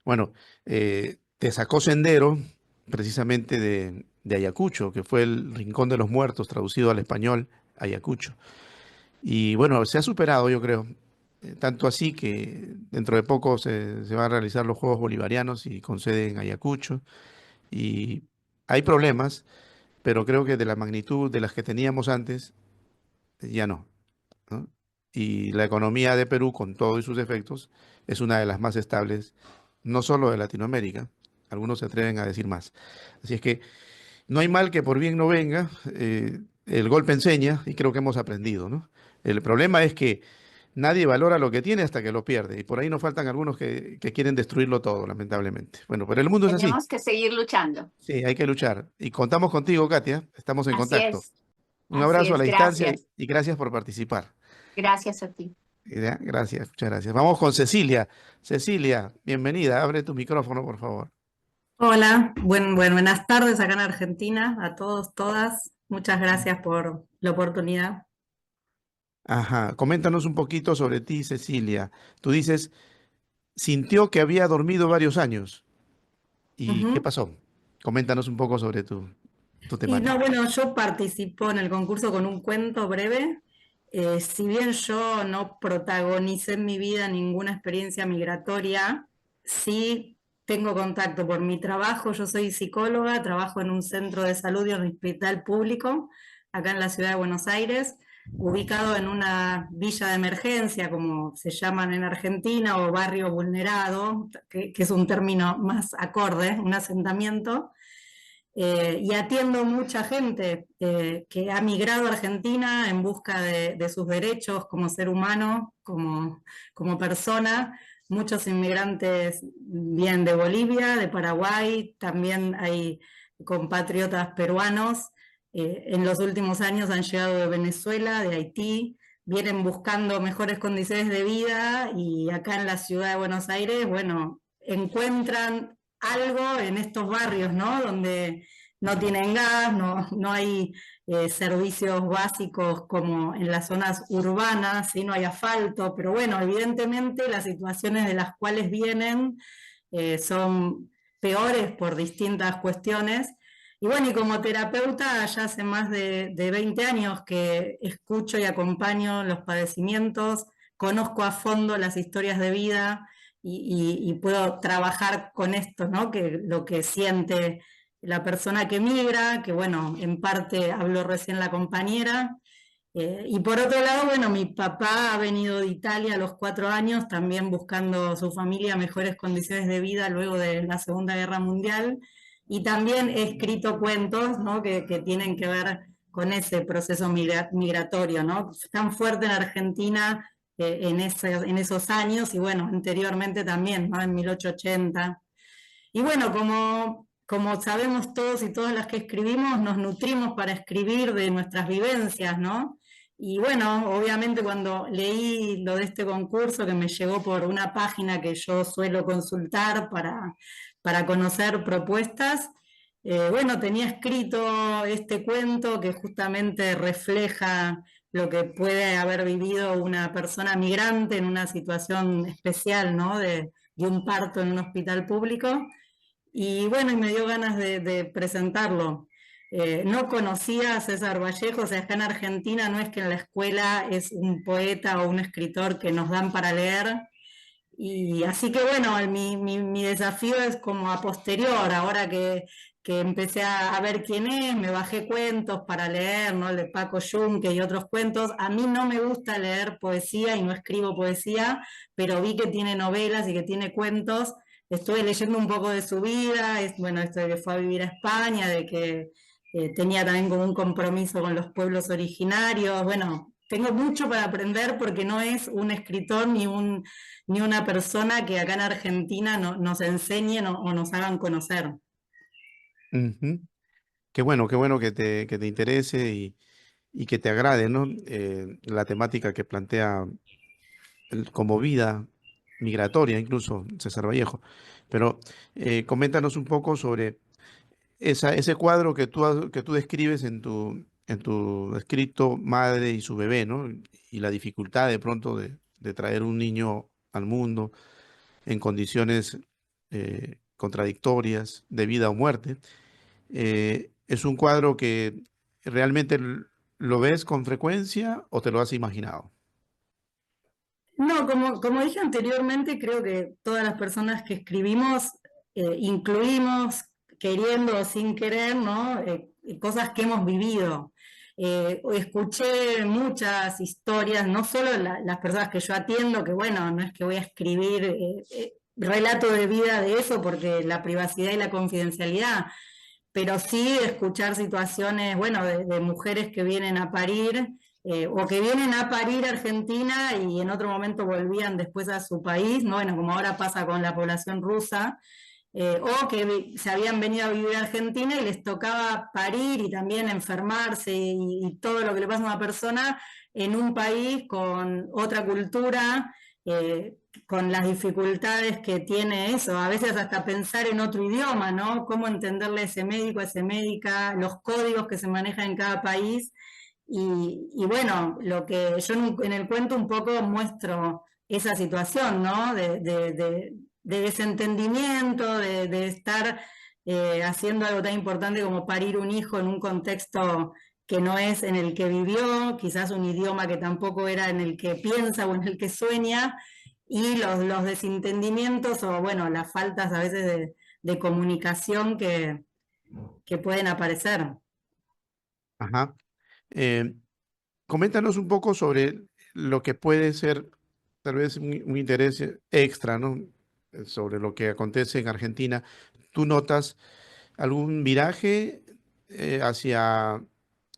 B: Bueno, te sacó Sendero precisamente de Ayacucho, que fue el Rincón de los Muertos, traducido al español, Ayacucho. Y bueno, se ha superado, yo creo. Tanto así que dentro de poco se van a realizar los Juegos Bolivarianos y con sede en Ayacucho. Y hay problemas, pero creo que de la magnitud de las que teníamos antes, ya no, ¿no? Y la economía de Perú, con todos sus defectos, es una de las más estables, no solo de Latinoamérica. Algunos se atreven a decir más. Así es que no hay mal que por bien no venga. El golpe enseña y creo que hemos aprendido, ¿no? El problema es que nadie valora lo que tiene hasta que lo pierde. Y por ahí nos faltan algunos que quieren destruirlo todo, lamentablemente. Bueno, pero el mundo es así.
D: Tenemos que seguir luchando.
B: Sí, hay que luchar. Y contamos contigo, Katia. Estamos en contacto. Un
D: Así
B: abrazo a
D: es,
B: la distancia
D: gracias.
B: y gracias por participar.
D: Gracias a ti.
B: Ya, gracias, muchas gracias. Vamos con Cecilia. Cecilia, bienvenida. Abre tu micrófono, por favor.
E: Hola, buenas tardes acá en Argentina, a todos, todas. Muchas gracias por la oportunidad.
B: Ajá. Coméntanos un poquito sobre ti, Cecilia. Tú dices, sintió que había dormido varios años. ¿Y qué
E: Ujú.
B: pasó? Coméntanos un poco sobre tu
E: Y no,
B: temática.
E: bueno, yo participo en el concurso con un cuento breve. Si bien yo no protagonicé en mi vida ninguna experiencia migratoria, sí tengo contacto por mi trabajo. Yo soy psicóloga, trabajo en un centro de salud y en un hospital público, acá en la ciudad de Buenos Aires, ubicado en una villa de emergencia, como se llaman en Argentina, o barrio vulnerado, que es un término más acorde, un asentamiento. Y atiendo mucha gente que ha migrado a Argentina en busca de sus derechos como ser humano, como persona. Muchos inmigrantes vienen de Bolivia, de Paraguay, también hay compatriotas peruanos. En los últimos años han llegado de Venezuela, de Haití, vienen buscando mejores condiciones de vida y acá en la ciudad de Buenos Aires, bueno, encuentran algo en estos barrios, ¿no? Donde no tienen gas, no hay servicios básicos como en las zonas urbanas, ¿sí? No hay asfalto, pero bueno, evidentemente las situaciones de las cuales vienen son peores por distintas cuestiones. Y bueno, y como terapeuta ya hace más de 20 años que escucho y acompaño los padecimientos, conozco a fondo las historias de vida y puedo trabajar con esto, ¿no? Que lo que siente la persona que migra, que bueno, en parte habló recién la compañera. Y por otro lado, bueno, mi papá ha venido de Italia a los 4 años, también buscando su familia mejores condiciones de vida luego de la Segunda Guerra Mundial. Y también he escrito cuentos, ¿no? que tienen que ver con ese proceso migratorio, ¿no? Tan fuerte en Argentina en esos años y bueno, anteriormente también, ¿no? En 1880. Y bueno, como sabemos todos y todas las que escribimos, nos nutrimos para escribir de nuestras vivencias, ¿no? Y bueno, obviamente cuando leí lo de este concurso, que me llegó por una página que yo suelo consultar para conocer propuestas, bueno, tenía escrito este cuento que justamente refleja lo que puede haber vivido una persona migrante en una situación especial, ¿no? De un parto en un hospital público. Y bueno, y me dio ganas de presentarlo. No conocía a César Vallejo, o sea, acá en Argentina no es que en la escuela es un poeta o un escritor que nos dan para leer. Y así que bueno, mi desafío es como a posterior, ahora que empecé a ver quién es, me bajé cuentos para leer, ¿no? El de Paco Yunque y otros cuentos. A mí no me gusta leer poesía y no escribo poesía, pero vi que tiene novelas y que tiene cuentos. Estuve leyendo un poco de su vida, bueno, esto de que fue a vivir a España, de que tenía también como un compromiso con los pueblos originarios. Bueno, tengo mucho para aprender porque no es un escritor ni una persona que acá en Argentina nos enseñen o nos hagan conocer.
B: Ujú. Qué bueno que te interese y que te agrade, ¿no? La temática que plantea como vida migratoria, incluso César Vallejo. Pero coméntanos un poco sobre ese cuadro que tú describes en tu escrito Madre y su bebé, ¿no? Y la dificultad de pronto de traer un niño al mundo en condiciones contradictorias de vida o muerte. ¿Es un cuadro que realmente lo ves con frecuencia o te lo has imaginado?
E: No, como dije anteriormente, creo que todas las personas que escribimos incluimos, queriendo o sin querer, ¿no? Cosas que hemos vivido. Escuché muchas historias, no solo las personas que yo atiendo, que bueno, no es que voy a escribir relato de vida de eso, porque la privacidad y la confidencialidad, pero sí escuchar situaciones, bueno, de mujeres que vienen a parir o que vienen a parir a Argentina y en otro momento volvían después a su país, ¿no? Bueno, como ahora pasa con la población rusa, o que se habían venido a vivir a Argentina y les tocaba parir y también enfermarse y todo lo que le pasa a una persona en un país con otra cultura, con las dificultades que tiene eso, a veces hasta pensar en otro idioma, ¿no? Cómo entenderle a ese médico, a esa médica, los códigos que se manejan en cada país. Y bueno, lo que yo en el cuento un poco muestro esa situación, ¿no? De desentendimiento, de estar haciendo algo tan importante como parir un hijo en un contexto que no es en el que vivió, quizás un idioma que tampoco era en el que piensa o en el que sueña, y los desentendimientos o bueno, las faltas a veces de comunicación que pueden aparecer.
B: Ajá. Eh, Coméntanos un poco sobre lo que puede ser tal vez un interés extra, ¿no? Sobre lo que acontece en Argentina. ¿Tú notas algún viraje hacia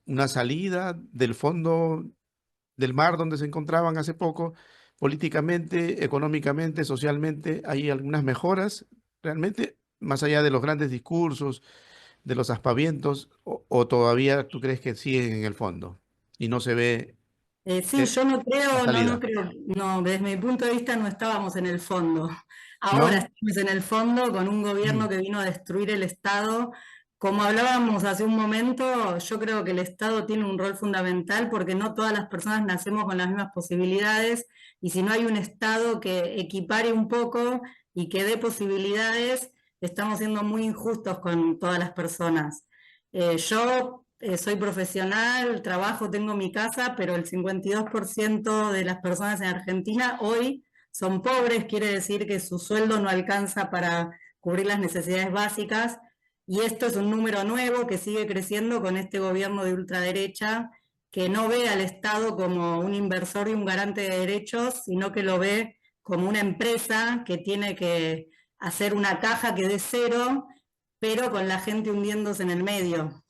B: una salida del fondo del mar donde se encontraban hace poco? Políticamente, económicamente, socialmente, ¿hay algunas mejoras realmente, más allá de los grandes discursos, de los aspavientos, o todavía tú crees que siguen en el fondo y no se ve
E: Sí, yo no
B: la
E: creo, no
B: salida?
E: creo, no, desde mi punto de vista no estábamos en el fondo. Ahora
B: ¿No?
E: estamos en el fondo con un gobierno
B: Mm.
E: que vino a destruir el Estado como hablábamos hace un momento, yo creo que el Estado tiene un rol fundamental porque no todas las personas nacemos con las mismas posibilidades y si no hay un Estado que equipare un poco y que dé posibilidades, estamos siendo muy injustos con todas las personas. Yo soy profesional, trabajo, tengo mi casa, pero el 52% de las personas en Argentina hoy son pobres, quiere decir que su sueldo no alcanza para cubrir las necesidades básicas. Y esto es un número nuevo que sigue creciendo con este gobierno de ultraderecha que no ve al Estado como un inversor y un garante de derechos, sino que lo ve como una empresa que tiene que hacer una caja que dé cero, pero con la gente hundiéndose en el medio.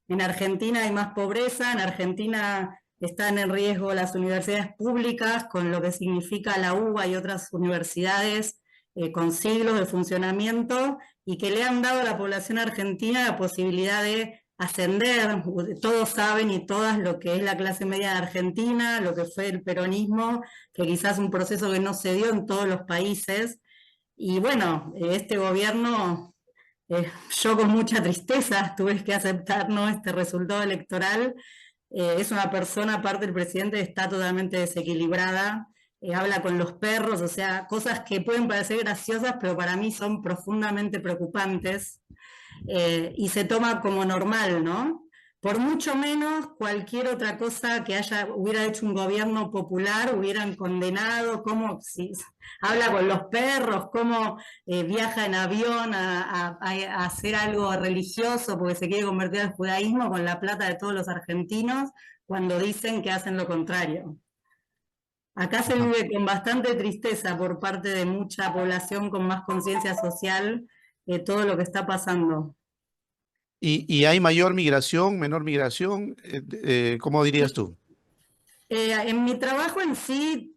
E: En Argentina hay más pobreza, en Argentina están en riesgo las universidades públicas, con lo que significa la UBA y otras universidades con siglos de funcionamiento, y que le han dado a la población argentina la posibilidad de ascender. Todos saben y todas lo que es la clase media de Argentina, lo que fue el peronismo, que quizás es un proceso que no se dio en todos los países. Y bueno, este gobierno, yo con mucha tristeza tuve que aceptar, ¿no?, este resultado electoral. Es una persona, aparte del presidente, está totalmente desequilibrada, habla con los perros, o sea, cosas que pueden parecer graciosas, pero para mí son profundamente preocupantes, y se toma como normal, ¿no? Por mucho menos cualquier otra cosa que hubiera hecho un gobierno popular hubieran condenado, como si habla con los perros, cómo viaja en avión a hacer algo religioso porque se quiere convertir al judaísmo con la plata de todos los argentinos, cuando dicen que hacen lo contrario. Acá se
B: Ajá.
E: vive con bastante tristeza por parte de mucha población con más conciencia social todo lo que está pasando.
B: ¿Y hay mayor migración, menor migración? ¿Cómo dirías tú?
E: En mi trabajo en sí,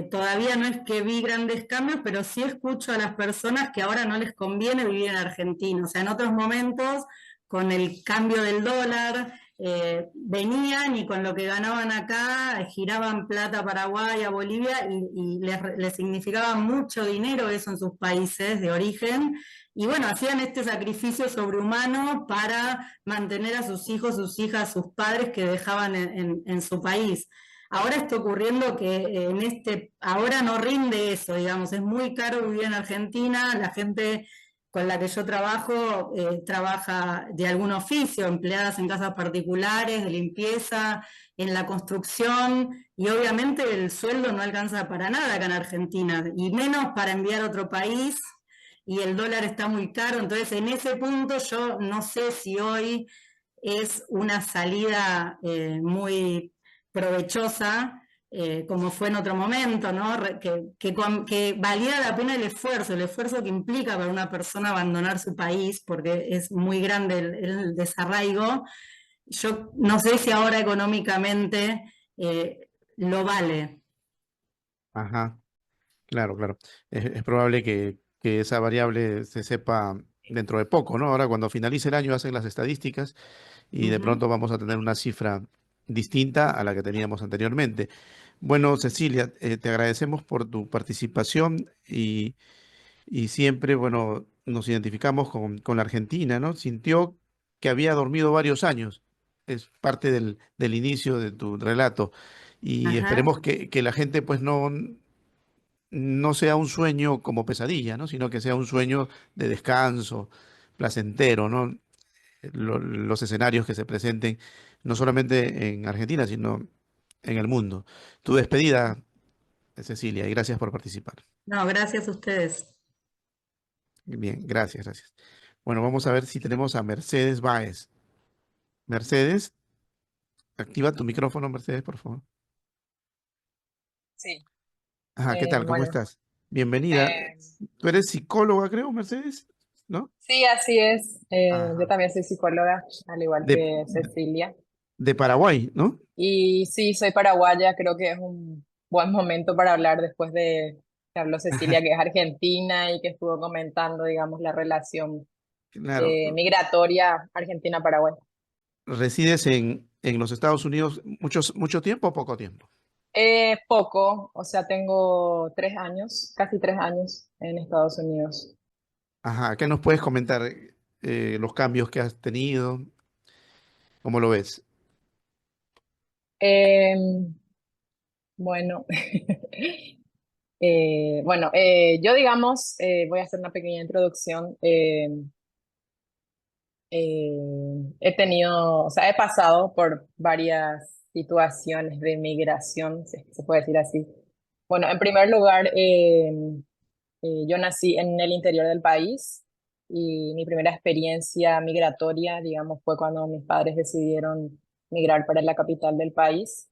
E: todavía no es que vi grandes cambios, pero sí escucho a las personas que ahora no les conviene vivir en Argentina. O sea, en otros momentos, con el cambio del dólar, venían y con lo que ganaban acá, giraban plata a Paraguay, a Bolivia, y les significaba mucho dinero eso en sus países de origen. Y bueno, hacían este sacrificio sobrehumano para mantener a sus hijos, sus hijas, sus padres que dejaban en su país. Ahora está ocurriendo que ahora no rinde eso, digamos, es muy caro vivir en Argentina, la gente con la que yo trabajo trabaja de algún oficio, empleadas en casas particulares, de limpieza, en la construcción, y obviamente el sueldo no alcanza para nada acá en Argentina, y menos para enviar a otro país, y el dólar está muy caro, entonces en ese punto yo no sé si hoy es una salida muy provechosa, como fue en otro momento, ¿no? Que valía la pena el esfuerzo que implica para una persona abandonar su país, porque es muy grande el desarraigo. Yo no sé si ahora económicamente lo vale.
B: Ajá, claro, claro. Es probable que esa variable se sepa dentro de poco, ¿no? Ahora cuando finalice el año hacen las estadísticas y de
E: Ujú.
B: pronto vamos a tener una cifra distinta a la que teníamos anteriormente. Bueno, Cecilia, te agradecemos por tu participación y siempre, bueno, nos identificamos con la Argentina, ¿no? Sintió que había dormido varios años. Es parte del inicio de tu relato. Y
E: Ajá.
B: esperemos que la gente, pues, no sea un sueño como pesadilla, ¿no? Sino que sea un sueño de descanso, placentero, ¿no? Los escenarios que se presenten, no solamente en Argentina, sino en el mundo. Tu despedida, Cecilia, y gracias por participar.
E: No, gracias a ustedes.
B: Bien, gracias, gracias. Bueno, vamos a ver si tenemos a Mercedes Báez. Mercedes, activa tu micrófono, Mercedes, por favor.
F: Sí,
B: Ajá, ¿qué tal? ¿Cómo
F: bueno,
B: estás? Bienvenida.
F: eh,
B: Tú eres psicóloga, creo, Mercedes, ¿no?
F: sí, así es. Yo
B: Ajá.
F: también soy psicóloga, al igual
B: De,
F: que Cecilia.
B: de Paraguay, ¿no?
F: Y sí, soy paraguaya, creo que es un buen momento para hablar después de que habló Cecilia, que es argentina y que estuvo comentando, digamos, la relación
B: Claro.
F: migratoria Argentina-Paraguay.
B: ¿Resides en los Estados Unidos mucho tiempo o poco tiempo?
F: Poco, o sea, tengo 3 años, casi 3 años en Estados Unidos.
B: Ajá, ¿qué nos puedes comentar? los cambios que has tenido? ¿Cómo lo ves?
F: Em, bueno, yo digamos, voy a hacer una pequeña introducción. He tenido, o sea, he pasado por varias situaciones de migración, si es que se puede decir así. Bueno, en primer lugar, yo nací en el interior del país y mi primera experiencia migratoria, digamos, fue cuando mis padres decidieron migrar para la capital del país.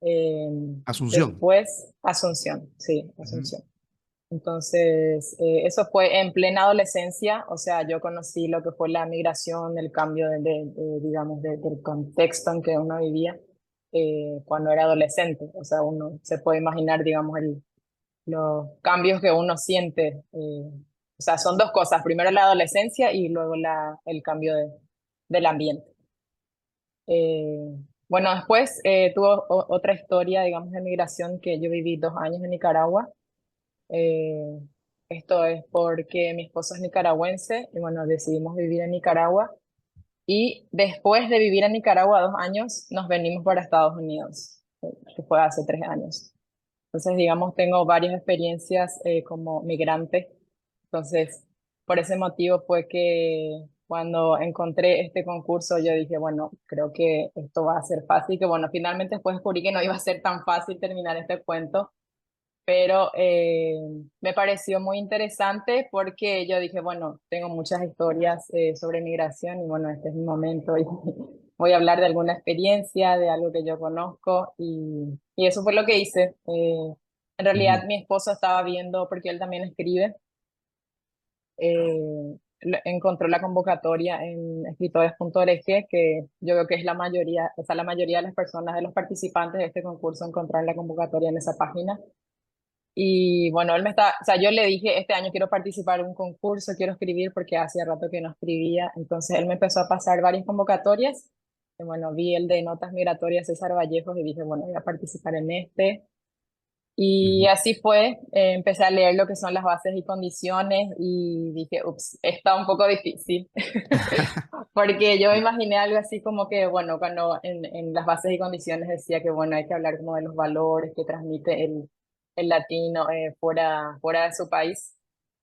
F: Eh,
B: Asunción.
F: Después, Asunción, sí,
B: Ujú.
F: Asunción. Entonces, eso fue en plena adolescencia, o sea, yo conocí lo que fue la migración, el cambio digamos, del contexto en que uno vivía cuando era adolescente. O sea, uno se puede imaginar, digamos, los cambios que uno siente. O sea, son dos cosas, primero la adolescencia y luego el cambio del ambiente. Eh, bueno, después tuvo otra historia, digamos, de migración que yo viví 2 años en Nicaragua. Eh, Esto es porque mi esposo es nicaragüense y bueno, decidimos vivir en Nicaragua y después de vivir en Nicaragua 2 años nos venimos para Estados Unidos, que fue hace 3 años. Entonces, digamos, tengo varias experiencias como migrante. Entonces, por ese motivo fue que cuando encontré este concurso yo dije, bueno, creo que esto va a ser fácil, que bueno, finalmente después descubrí que no iba a ser tan fácil terminar este cuento, pero me pareció muy interesante porque yo dije, bueno, tengo muchas historias sobre migración y bueno, este es mi momento y voy a hablar de alguna experiencia, de algo que yo conozco y eso fue lo que hice. En realidad
B: Ujú.
F: mi esposo estaba viendo, porque él también escribe, encontró la convocatoria en escritores.org, que yo creo que es la mayoría, o sea, la mayoría de las personas, de los participantes de este concurso encontraron la convocatoria en esa página. Y bueno, o sea, yo le dije, este año quiero participar en un concurso, quiero escribir porque hacía rato que no escribía. Entonces él me empezó a pasar varias convocatorias. Y bueno, vi el de Notas Migratorias César Vallejos y dije, bueno, voy a participar en este. Y
B: Ujú.
F: así fue, empecé a leer lo que son las bases y condiciones y dije, ups, está un poco difícil. Porque yo me imaginé algo así como que, bueno, cuando en las bases y condiciones decía que, bueno, hay que hablar como de los valores que transmite el latino fuera de su país.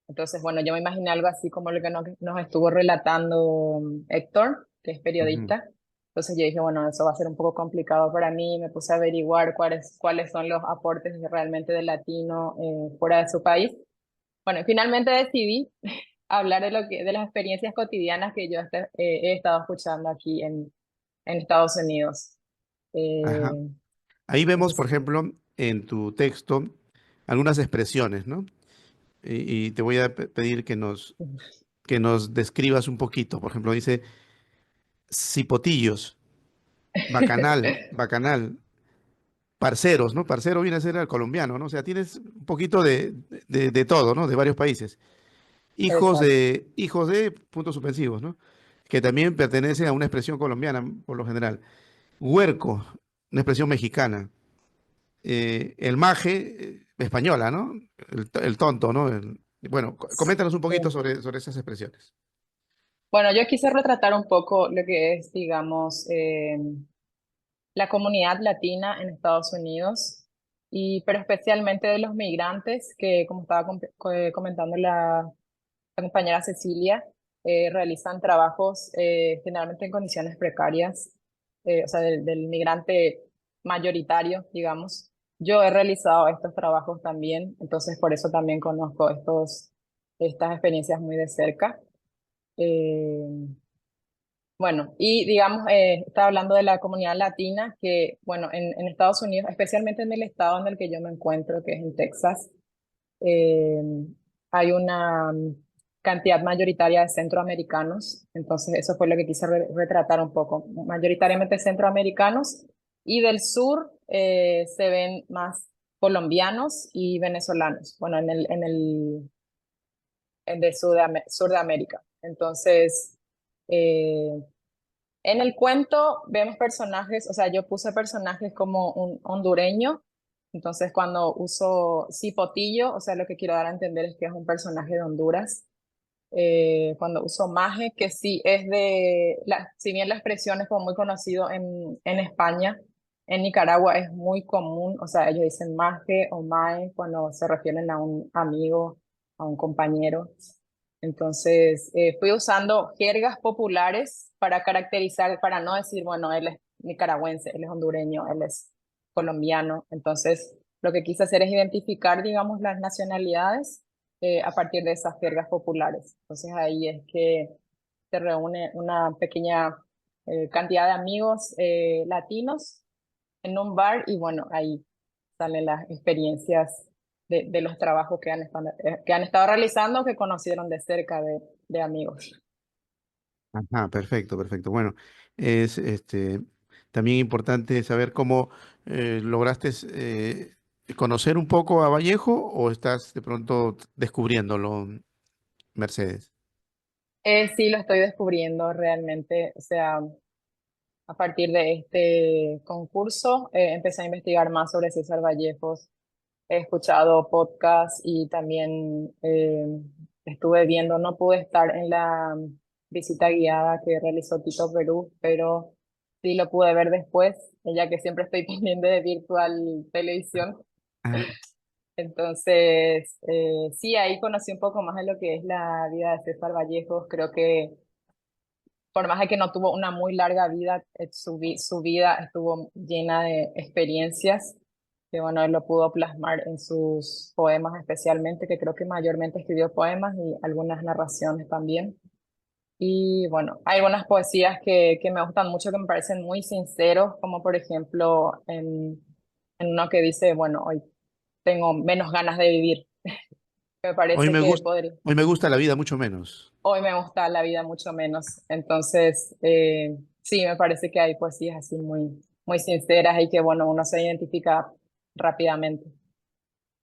F: Entonces, bueno, yo me imaginé algo así como lo que nos estuvo relatando Héctor, que es
B: Ujú.
F: periodista. Entonces yo dije, bueno, eso va a ser un poco complicado para mí. Me puse a averiguar cuáles son los aportes realmente del latino fuera de su país. Bueno, y finalmente decidí hablar de las experiencias cotidianas que yo he estado escuchando aquí en Estados Unidos.
B: Ajá.
F: Eh,
B: Ahí vemos, por
F: entonces,
B: ejemplo, en tu texto algunas expresiones, ¿no? Y te voy a pedir que nos describas un poquito. Por ejemplo, dice cipotillos, bacanal, parceros, ¿no? Parcero viene a ser el colombiano, ¿no? O sea, tienes un poquito de todo, ¿no? De varios países.
F: exacto.
B: Hijos de puntos suspensivos, ¿no? Que también pertenece a una expresión colombiana, por lo general. Huerco, una expresión mexicana. El maje, española, ¿no? El tonto, ¿no? Bueno, coméntanos un poquito
F: Sí.
B: sobre esas expresiones.
F: Bueno, yo quise retratar un poco lo que es, digamos, la comunidad latina en Estados Unidos, pero especialmente de los migrantes, que como estaba comentando la compañera Cecilia, realizan trabajos generalmente en condiciones precarias, o sea, del migrante mayoritario, digamos. Yo he realizado estos trabajos también, entonces por eso también conozco estas experiencias muy de cerca. Eh, bueno, y digamos, estaba hablando de la comunidad latina, que bueno, en Estados Unidos, especialmente en el estado en el que yo me encuentro, que es en Texas, eh, hay una cantidad mayoritaria de centroamericanos, entonces eso fue lo que quise retratar un poco, mayoritariamente centroamericanos, y del sur se ven más colombianos y venezolanos, bueno, en de sur de América. Entonces, eh, en el cuento vemos personajes, o sea, yo puse personajes como un hondureño, entonces cuando uso cipotillo, o sea, lo que quiero dar a entender es que es un personaje de Honduras. cuando uso maje, que sí es si bien la expresión es como muy conocido en España, en Nicaragua es muy común, o sea, ellos dicen maje o mae cuando se refieren a un amigo, a un compañero. Entonces, fui usando jergas populares para caracterizar, para no decir, bueno, él es nicaragüense, él es hondureño, él es colombiano. Entonces, lo que quise hacer es identificar, digamos, las nacionalidades a partir de esas jergas populares. Entonces, ahí es que se reúne una pequeña cantidad de amigos latinos en un bar y bueno, ahí salen las experiencias de los trabajos que han estado realizando, que conocieron de cerca de amigos.
B: Ajá, perfecto, perfecto. Bueno, es también importante saber cómo lograste conocer un poco a Vallejo o estás de pronto descubriéndolo, Mercedes.
F: Sí, lo estoy descubriendo realmente, o sea, a partir de este concurso empecé a investigar más sobre César Vallejos. He escuchado podcasts y también estuve viendo, no pude estar en la visita guiada que realizó Tito Perú, pero sí lo pude ver después, ya que siempre estoy pendiente de virtual televisión.
B: Ah,
F: Entonces, sí, ahí conocí un poco más de lo que es la vida de César Vallejos. Creo que por más de que no tuvo una muy larga vida, su vida estuvo llena de experiencias que, bueno, él lo pudo plasmar en sus poemas especialmente, que creo que mayormente escribió poemas y algunas narraciones también. Y bueno, hay algunas poesías que me gustan mucho, que me parecen muy sinceros, como por ejemplo en uno que dice, bueno, hoy tengo menos ganas de vivir, que me
B: hoy
F: parece
B: me
F: que
B: gusta,
F: podría.
B: hoy me gusta la vida mucho menos.
F: Hoy me gusta la vida mucho menos. Entonces, sí, me parece que hay poesías así muy sinceras y que, bueno, uno se identifica rápidamente.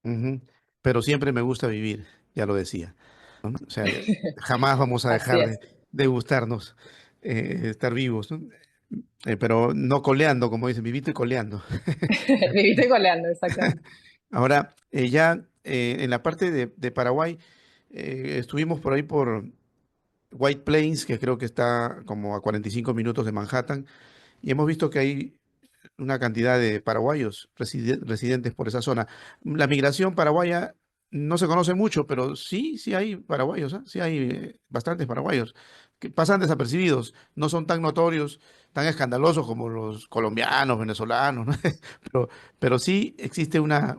B: Ujú. Pero siempre me gusta vivir, ya lo decía, ¿no? O sea, jamás vamos a
F: Así
B: dejar
F: es.
B: de gustarnos, estar vivos, ¿no? Pero no coleando, como dicen, vivito y coleando.
F: Viviste goleando, exactamente.
B: Ahora, ya en la parte de Paraguay, estuvimos por ahí por White Plains, que creo que está como a 45 minutos de Manhattan, y hemos visto que hay una cantidad de paraguayos residentes por esa zona. La migración paraguaya no se conoce mucho, pero sí, sí hay paraguayos, ¿ah? Sí hay bastantes paraguayos que pasan desapercibidos, no son tan notorios, tan escandalosos como los colombianos, venezolanos, ¿no? Pero, pero sí existe una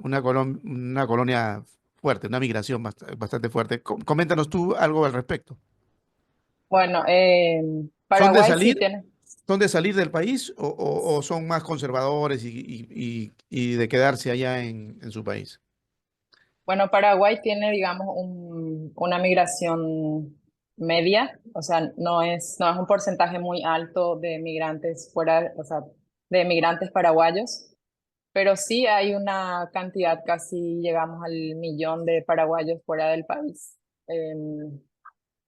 B: colonia fuerte, una migración bastante fuerte. Coméntanos tú algo al respecto.
F: Bueno,
B: ¿Son de
F: Paraguay sí
B: salir?
F: tiene.
B: ¿Son de salir del país o son más conservadores y de quedarse allá en su país?
F: Bueno, Paraguay tiene, digamos, una migración media, o sea, no es un porcentaje muy alto de migrantes fuera, o sea, de migrantes paraguayos. Pero sí hay una cantidad, casi llegamos al millón de paraguayos fuera del país.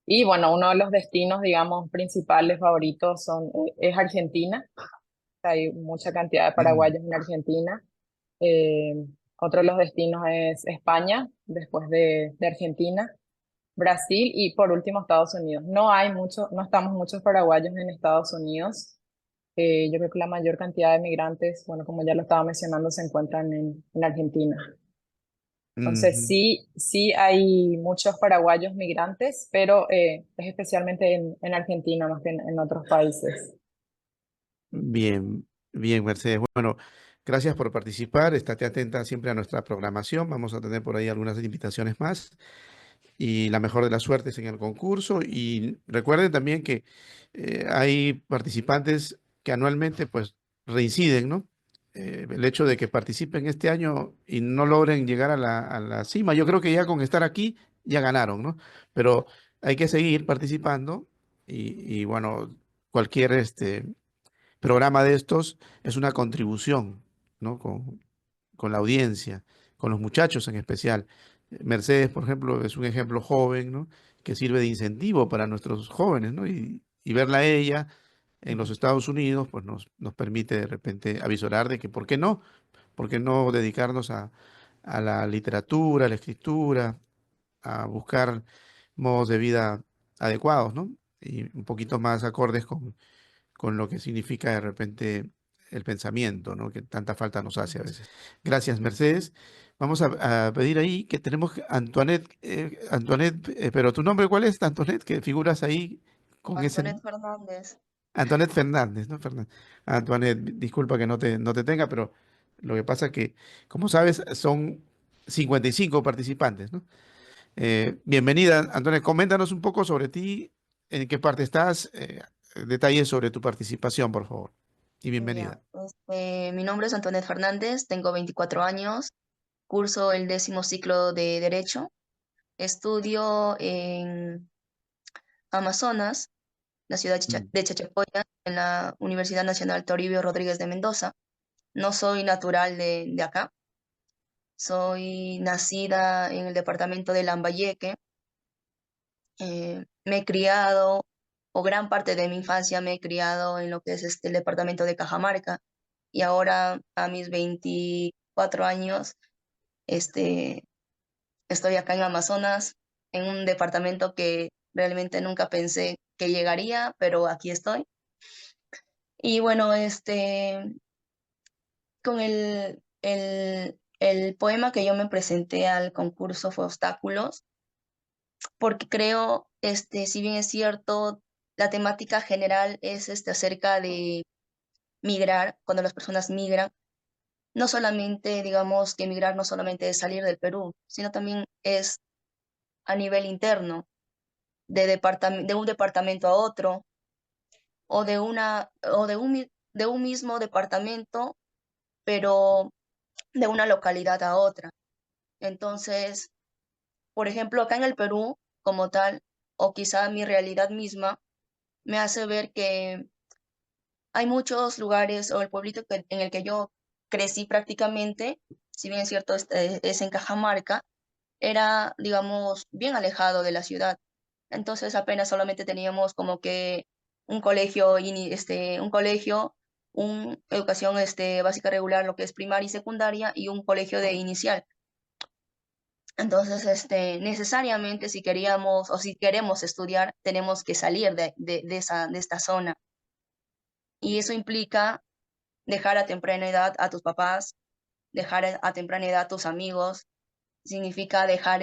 F: Y bueno, uno de los destinos, digamos, principales favoritos es Argentina. Hay mucha cantidad de
B: Mm,
F: paraguayos en Argentina. Eh, Otro de los destinos es España, después de Argentina, Brasil y por último Estados Unidos. No estamos muchos paraguayos en Estados Unidos. Yo creo que la mayor cantidad de migrantes, bueno, como ya lo estaba mencionando, se encuentran en Argentina. Entonces,
B: ujú.
F: sí hay muchos paraguayos migrantes, pero es especialmente en Argentina más que en otros países.
B: Bien, bien, Mercedes. Bueno, gracias por participar. Estate atenta siempre a nuestra programación. Vamos a tener por ahí algunas invitaciones más. Y la mejor de las suertes en el concurso. Y recuerden también que hay participantes que anualmente pues reinciden, ¿no? El hecho de que participen este año y no logren llegar a la cima, yo creo que ya con estar aquí ya ganaron, ¿no? Pero hay que seguir participando y bueno, cualquier programa de estos es una contribución, ¿no? Con la audiencia, con los muchachos en especial. Mercedes, por ejemplo, es un ejemplo joven, ¿no? Que sirve de incentivo para nuestros jóvenes, ¿no? Y verla a ella en los
F: Ujú.
B: Estados Unidos, pues nos permite de repente avisorar de que, por qué no dedicarnos a la literatura, a la escritura, a buscar modos de vida adecuados, ¿no? Y un poquito más acordes con lo que significa de repente el pensamiento, ¿no? Que tanta falta nos hace a veces. Gracias, Mercedes. Vamos a pedir ahí que tenemos Antoinette, Antoinette, pero ¿tu nombre cuál es, Antoinette? Que figuras ahí con ese
G: Antoinette Fernández.
B: Antoinette Fernández, ¿no? Antoinette, disculpa que no te tenga, pero lo que pasa es que, como sabes, son 55 participantes, ¿no? Bienvenida, Antoinette. Coméntanos un poco sobre ti, en qué parte estás, detalles sobre tu participación, por favor. Y bienvenida.
G: Ya, mi nombre es Antoinette Fernández, tengo 24 años, curso el 10º ciclo de Derecho, estudio en Amazonas, la ciudad
B: Mm.
G: de Chachapoyas, en la Universidad Nacional Toribio Rodríguez de Mendoza. No soy natural de acá, soy nacida en el departamento de Lambayeque. Me he criado, o gran parte de mi infancia me he criado en lo que es el departamento de Cajamarca, y ahora a mis 24 años este, estoy acá en Amazonas, en un departamento que realmente nunca pensé que llegaría, pero aquí estoy. Y bueno, con el poema que yo me presenté al concurso fue Obstáculos, porque creo, si bien es cierto, la temática general es acerca de migrar, cuando las personas migran, no solamente, digamos, que migrar no solamente es salir del Perú, sino también es a nivel interno, de un departamento a otro, o de un mismo departamento, pero de una localidad a otra. Entonces, por ejemplo, acá en el Perú, como tal, o quizá mi realidad misma, me hace ver que hay muchos lugares o el pueblito en el que yo crecí prácticamente, si bien es cierto, es en Cajamarca, era, digamos, bien alejado de la ciudad. Entonces apenas solamente teníamos como que un colegio, una educación básica regular, lo que es primaria y secundaria, y un colegio de inicial. Entonces, necesariamente si queríamos o si queremos estudiar, tenemos que salir de esta zona. Y eso implica dejar a temprana edad a tus papás, dejar a temprana edad a tus amigos, significa dejar,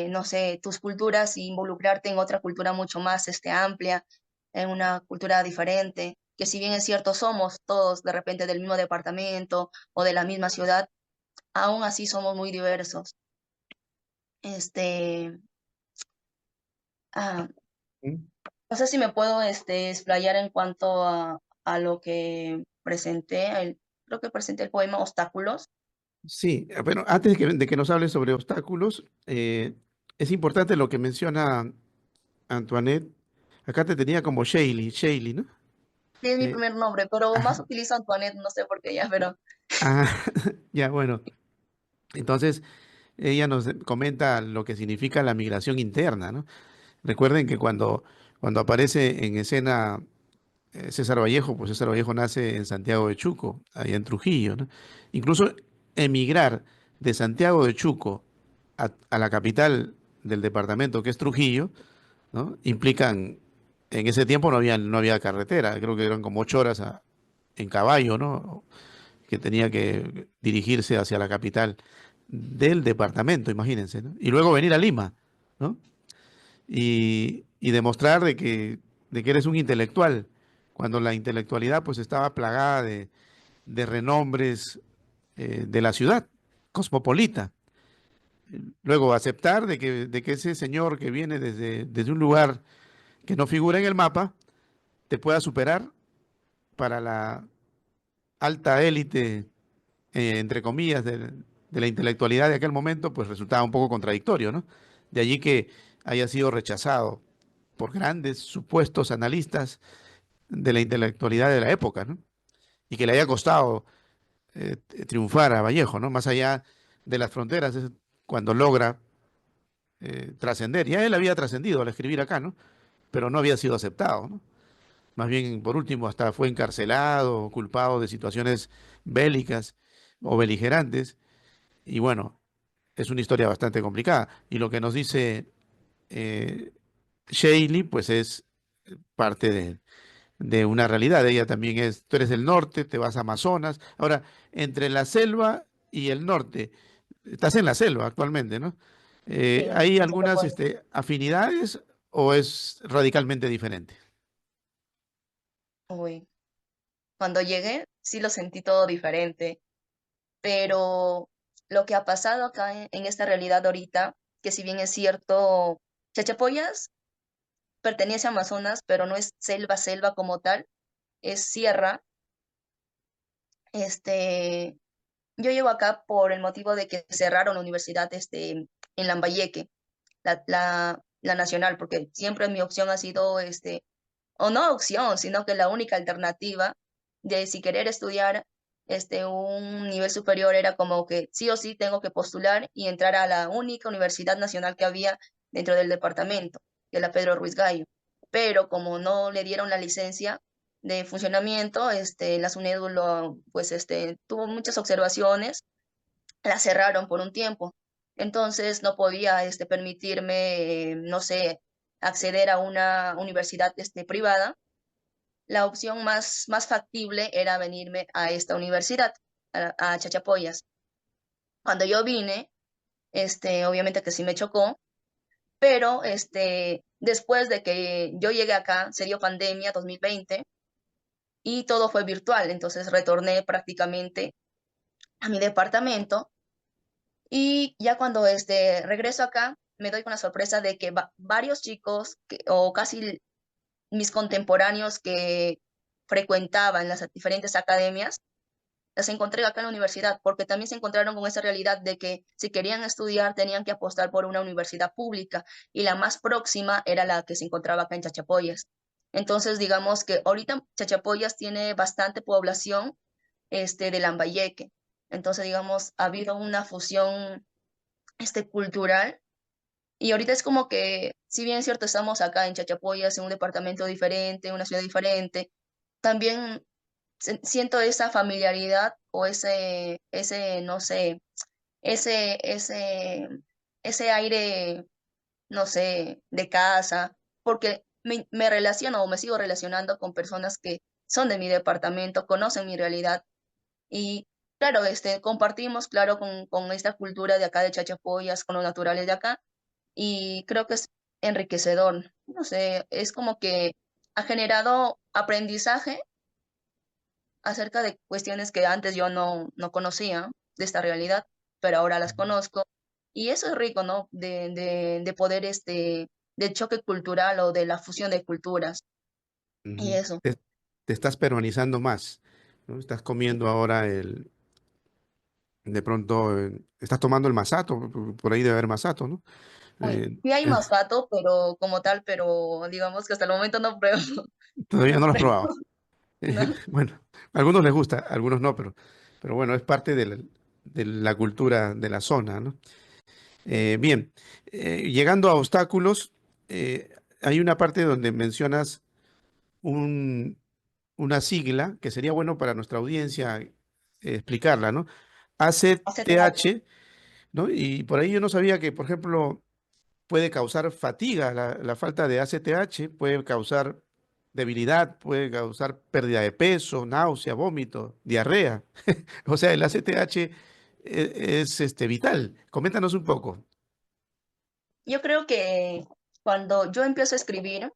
G: no sé, tus culturas y involucrarte en otra cultura mucho más, amplia, en una cultura diferente, que si bien es cierto, somos todos de repente del mismo departamento o de la misma ciudad, aún así somos muy diversos. Este, ah,
B: ¿Mm?
G: no sé si me puedo, explayar en cuanto a lo que presenté, creo que presenté el poema Obstáculos.
B: Sí, bueno, antes de que nos hables sobre obstáculos, es importante lo que menciona Antoinette. Acá te tenía como Shaylee, ¿no?
G: Es mi
B: Eh,
G: primer nombre, pero más
B: ajá.
G: utilizo Antoinette, no sé por qué ya, pero
B: Ah, ya, bueno. Entonces, ella nos comenta lo que significa la migración interna, ¿no? Recuerden que cuando aparece en escena César Vallejo, pues César Vallejo nace en Santiago de Chuco, allá en Trujillo, ¿no? Incluso emigrar de Santiago de Chuco a la capital del departamento, que es Trujillo, ¿no? Implican, en ese tiempo no había carretera, creo que eran como 8 horas en caballo, ¿no? Que tenía que dirigirse hacia la capital del departamento, imagínense, ¿no? Y luego venir a Lima, ¿no? Y demostrar de que eres un intelectual, cuando la intelectualidad pues estaba plagada de renombres de la ciudad, cosmopolita. Luego aceptar de que ese señor que viene desde un lugar que no figura en el mapa, te pueda superar para la alta élite, entre comillas, de la intelectualidad de aquel momento, pues resultaba un poco contradictorio, ¿no? De allí que haya sido rechazado por grandes supuestos analistas de la intelectualidad de la época, ¿no? Y que le haya costado triunfar a Vallejo, ¿no? Más allá de las fronteras, es cuando logra trascender. Ya él había trascendido al escribir acá, ¿no? Pero no había sido aceptado, ¿no? Más bien, por último, hasta fue encarcelado, culpado de situaciones bélicas o beligerantes. Y bueno, es una historia bastante complicada. Y lo que nos dice Sheili, pues es parte de una realidad. Ella también es, tú eres del norte, te vas a Amazonas. Ahora, entre la selva y el norte, estás en la selva actualmente, ¿no?
F: Sí,
B: ¿Hay
F: no se
B: algunas
F: puede.
B: afinidades o es radicalmente diferente?
G: Uy, cuando llegué sí lo sentí todo diferente, pero lo que ha pasado acá en esta realidad ahorita, que si bien es cierto, Chachapoyas pertenece a Amazonas, pero no es selva, selva como tal, es sierra. Este, yo llego acá por el motivo de que cerraron la universidad en Lambayeque, la nacional, porque siempre mi opción ha sido, o no opción, sino que la única alternativa de si querer estudiar un nivel superior era como que sí o sí tengo que postular y entrar a la única universidad nacional que había dentro del departamento, que es la Pedro Ruiz Gallo. Pero como no le dieron la licencia de funcionamiento, la SUNEDU pues, tuvo muchas observaciones, la cerraron por un tiempo. Entonces no podía permitirme, no sé, acceder a una universidad privada. La opción más factible era venirme a esta universidad, a Chachapoyas. Cuando yo vine, obviamente que sí me chocó, pero después de que yo llegué acá, se dio pandemia 2020 y todo fue virtual, entonces retorné prácticamente a mi departamento y ya cuando regreso acá, me doy con la sorpresa de que varios chicos, o casi mis contemporáneos que frecuentaban las diferentes academias, las encontré acá en la universidad, porque también se encontraron con esa realidad de que si querían estudiar tenían que apostar por una universidad pública y la más próxima era la que se encontraba acá en Chachapoyas. Entonces, digamos que ahorita Chachapoyas tiene bastante población de Lambayeque. Entonces, digamos, ha habido una fusión cultural y ahorita es como que, si bien es cierto, estamos acá en Chachapoyas, en un departamento diferente, en una ciudad diferente, también siento esa familiaridad o no sé, ese, ese, ese aire, no sé, de casa, porque me relaciono o me sigo relacionando con personas que son de mi departamento, conocen mi realidad y claro, compartimos, claro, con esta cultura de acá de Chachapoyas, con los naturales de acá y creo que es enriquecedor. No sé, es como que ha generado aprendizaje acerca de cuestiones que antes yo no conocía de esta realidad, pero ahora las conozco. Y eso es rico, ¿no? De poder, del choque cultural o de la fusión de culturas. Y
B: Ujú.
G: eso.
B: Te estás peruanizando más, ¿no? Estás comiendo ahora de pronto, estás tomando el masato, por ahí debe haber masato, ¿no?
G: Uy,
B: Eh,
G: sí hay
B: eh,
G: más gato, pero como tal, pero digamos que hasta el momento no pruebo.
B: todavía
G: No
B: no lo has
G: pruebo,
B: probado.
G: no.
B: Bueno, a algunos les gusta, a algunos no, pero bueno, es parte de la cultura de la zona, ¿no? Bien, llegando a obstáculos, hay una parte donde mencionas un, una sigla que sería bueno para nuestra audiencia explicarla, ¿no?
G: Hace teatro.
B: ACTH, ¿no? Y por ahí yo no sabía que, por ejemplo, puede causar fatiga, la falta de ACTH puede causar debilidad, puede causar pérdida de peso, náusea, vómito, diarrea. O sea, el ACTH es, vital. Coméntanos un poco.
G: Yo creo que cuando yo empiezo a escribir,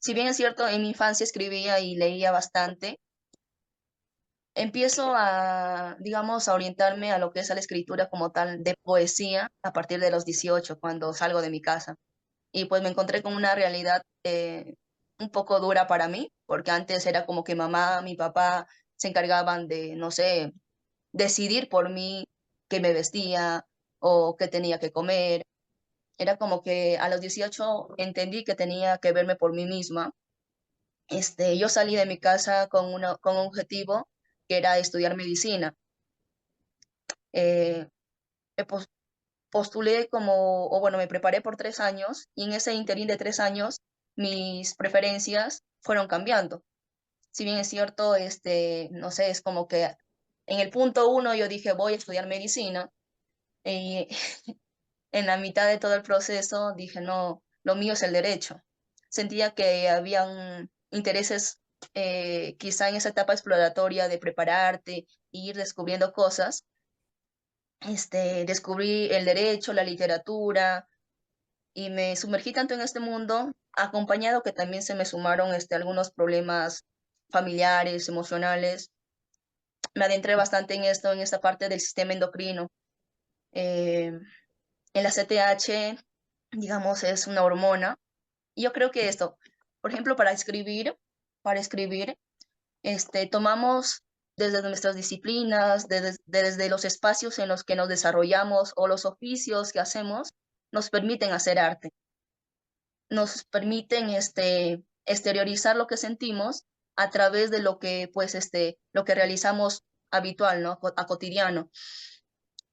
G: si bien es cierto, en mi infancia escribía y leía bastante, empiezo a, digamos, a orientarme a lo que es a la escritura como tal de poesía a partir de los 18 cuando salgo de mi casa. Y pues me encontré con una realidad un poco dura para mí, porque antes era como que mamá, mi papá se encargaban de, no sé, decidir por mí qué me vestía o qué tenía que comer. Era como que a los 18 entendí que tenía que verme por mí misma. Yo salí de mi casa con un objetivo que era estudiar medicina. Eh, me postulé como, o bueno, me preparé por 3 años y en ese interín de 3 años mis preferencias fueron cambiando. Si bien es cierto, no sé, es como que en el punto uno yo dije voy a estudiar medicina y en la mitad de todo el proceso dije no, lo mío es el derecho. sentía que habían intereses quizá en esa etapa exploratoria de prepararte e ir descubriendo cosas. Descubrí el derecho, la literatura, y me sumergí tanto en este mundo, acompañado que también se me sumaron algunos problemas familiares, emocionales. Me adentré bastante en esto, en esta parte del sistema endocrino. Eh, en la CTH, digamos, es una hormona. Y yo creo que esto, por ejemplo, para escribir, tomamos desde nuestras disciplinas, desde los espacios en los que nos desarrollamos o los oficios que hacemos, nos permiten hacer arte, nos permiten exteriorizar lo que sentimos a través de lo que, pues, lo que realizamos habitual, ¿no? A cotidiano.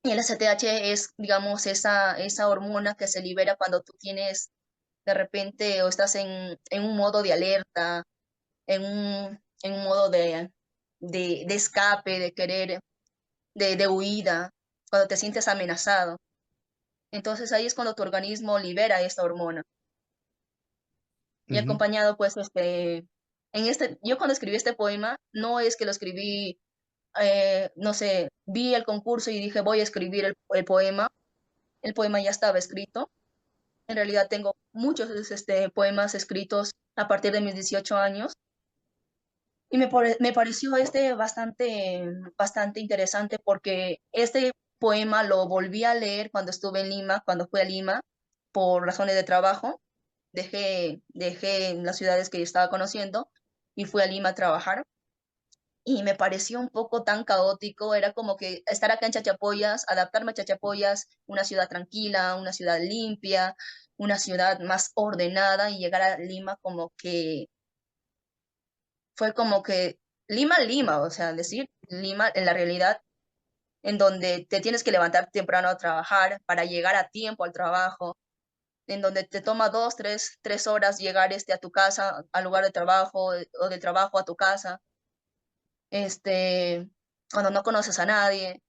G: Y el STH es, digamos, esa hormona que se libera cuando tú tienes de repente o estás en un modo de alerta, en un modo de escape, de querer, de huida, cuando te sientes amenazado. Entonces ahí es cuando tu organismo libera esta hormona. Y
B: Ujú.
G: acompañado, pues, yo cuando escribí este poema, no es que lo escribí, no sé, vi el concurso y dije, voy a escribir el poema. El poema ya estaba escrito. En realidad tengo muchos poemas escritos a partir de mis 18 años. Y me pareció bastante interesante porque este poema lo volví a leer cuando estuve en Lima, cuando fui a Lima, por razones de trabajo. Dejé las ciudades que yo estaba conociendo y fui a Lima a trabajar. Y me pareció un poco tan caótico, era como que estar acá en Chachapoyas, adaptarme a Chachapoyas, una ciudad tranquila, una ciudad limpia, una ciudad más ordenada, y llegar a Lima como que fue como que Lima, o sea, decir Lima en la realidad, en donde te tienes que levantar temprano a trabajar para llegar a tiempo al trabajo, en donde te toma 3 horas llegar a tu casa, al lugar de trabajo, o del trabajo a tu casa, cuando no conoces a nadie.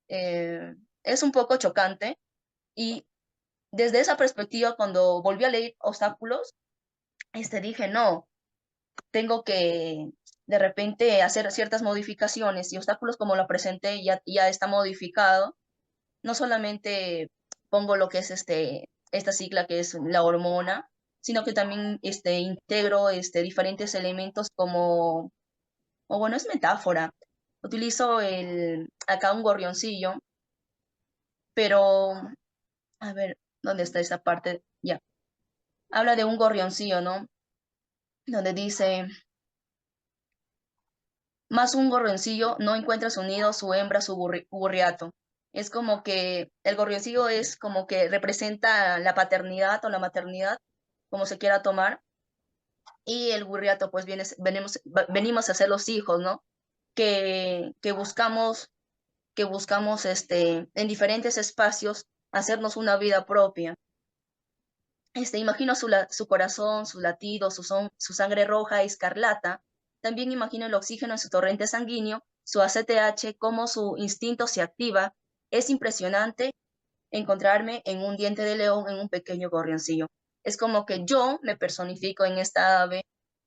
G: Es un poco chocante, y desde esa perspectiva, cuando volví a leer Obstáculos, dije, no, tengo que de repente hacer ciertas modificaciones, y Obstáculos, como lo presenté, ya está modificado. No solamente pongo lo que es esta sigla que es la hormona, sino que también integro diferentes elementos como, o bueno, es metáfora. Utilizo acá un gorrioncillo, pero, a ver, ¿dónde está esa parte? Ya. Habla de un gorrioncillo, ¿no? Donde dice, más un gorrioncillo no encuentra su nido, su hembra, su burriato. Es como que el gorrioncillo es como que representa la paternidad o la maternidad, como se quiera tomar, y el burriato, pues venimos a ser los hijos, ¿no? Que buscamos, en diferentes espacios hacernos una vida propia. Imagino su corazón, su latido, su sangre roja escarlata. También imagino el oxígeno en su torrente sanguíneo, su ACTH, cómo su instinto se activa. Es impresionante encontrarme en un diente de león, en un pequeño gorrioncillo. Es como que yo me personifico en esta ave,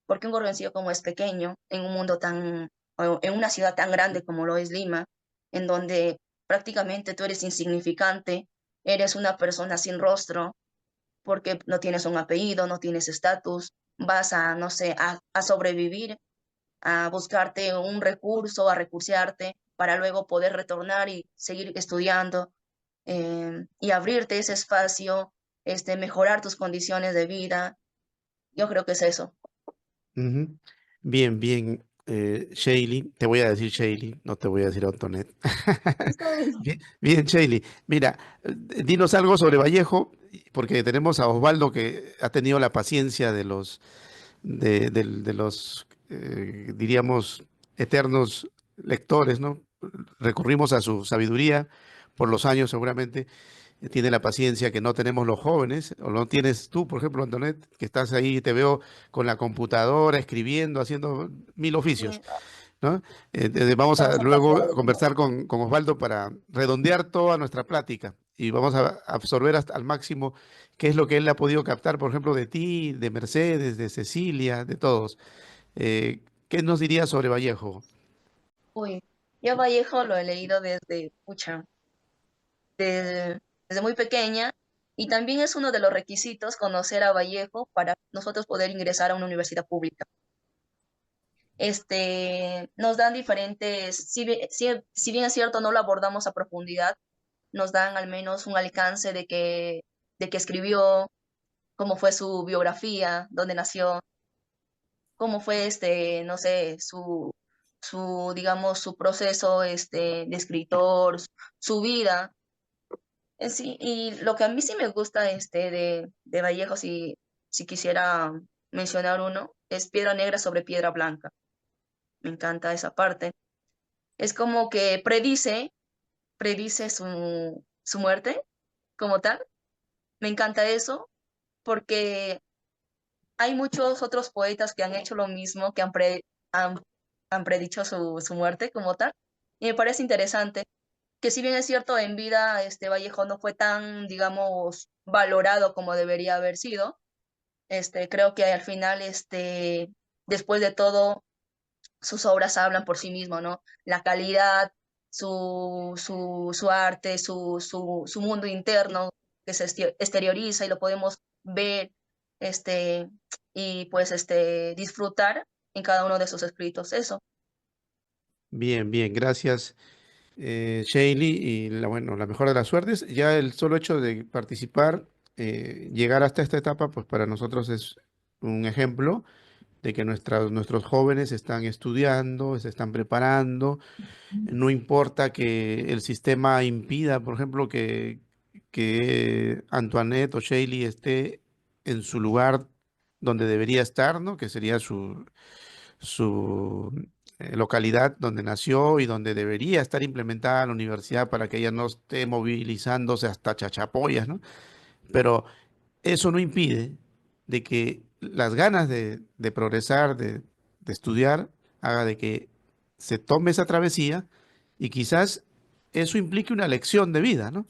G: porque un gorrioncillo, como es pequeño, en un mundo o en una ciudad tan grande como lo es Lima, en donde prácticamente tú eres insignificante, eres una persona sin rostro, porque no tienes un apellido, no tienes estatus, vas a, no sé, a sobrevivir, a buscarte un recurso, a recursearte para luego poder retornar y seguir estudiando, y abrirte ese espacio, mejorar tus condiciones de vida. Yo creo que es eso.
B: Ujú. Bien, bien, Sheili, te voy a decir Sheili, no te voy a decir Antoinette.
G: Está bien.
B: Bien, bien, Sheili. Mira, dinos algo sobre Vallejo, porque tenemos a Osvaldo que ha tenido la paciencia de los, diríamos, eternos lectores, ¿no? Recurrimos a su sabiduría por los años, seguramente. Tiene la paciencia que no tenemos los jóvenes, o no tienes tú, por ejemplo, Antoinette, que estás ahí, te veo con la computadora, escribiendo, haciendo mil oficios,
G: Sí,
B: ¿no? Vamos a
G: estamos
B: luego
G: empaquetados.
B: conversar con Osvaldo para redondear toda nuestra plática y vamos a absorber hasta al máximo qué es lo que él ha podido captar, por ejemplo, de ti, de Mercedes, de Cecilia, de todos. ¿Qué nos dirías sobre Vallejo?
G: Uy, yo Vallejo lo he leído desde, pucha, desde muy pequeña y también es uno de los requisitos conocer a Vallejo para nosotros poder ingresar a una universidad pública. Nos dan diferentes, si bien es cierto, no lo abordamos a profundidad, nos dan al menos un alcance de que escribió, cómo fue su biografía, dónde nació, cómo fue, no sé, digamos, su proceso, de escritor, su vida. Sí, y lo que a mí sí me gusta, de Vallejo, si quisiera mencionar uno, es Piedra Negra sobre Piedra Blanca. Me encanta esa parte. Es como que predice su muerte como tal. Me encanta eso porque hay muchos otros poetas que han hecho lo mismo, que han, han predicho su muerte como tal. Y me parece interesante que si bien es cierto, en vida Vallejo no fue tan, digamos, valorado como debería haber sido, creo que al final, después de todo, sus obras hablan por sí mismo, ¿no? La calidad, su arte, su mundo interno que se exterioriza y lo podemos ver, este, y pues disfrutar en cada uno de sus escritos. Eso.
B: Bien, bien, gracias, Sheili, y bueno, la mejor de las suertes. Ya el solo hecho de participar, llegar hasta esta etapa, pues para nosotros es un ejemplo de que nuestros jóvenes están estudiando, se están preparando. No importa que el sistema impida, por ejemplo, que Antoinette o Sheili esté en su lugar donde debería estar, ¿no? Que sería su localidad donde nació y donde debería estar implementada la universidad para que ella no esté movilizándose hasta Chachapoyas, ¿no? Pero eso no impide de que las ganas de progresar, de estudiar, haga de que se tome esa travesía y quizás eso implique una lección de vida, ¿no?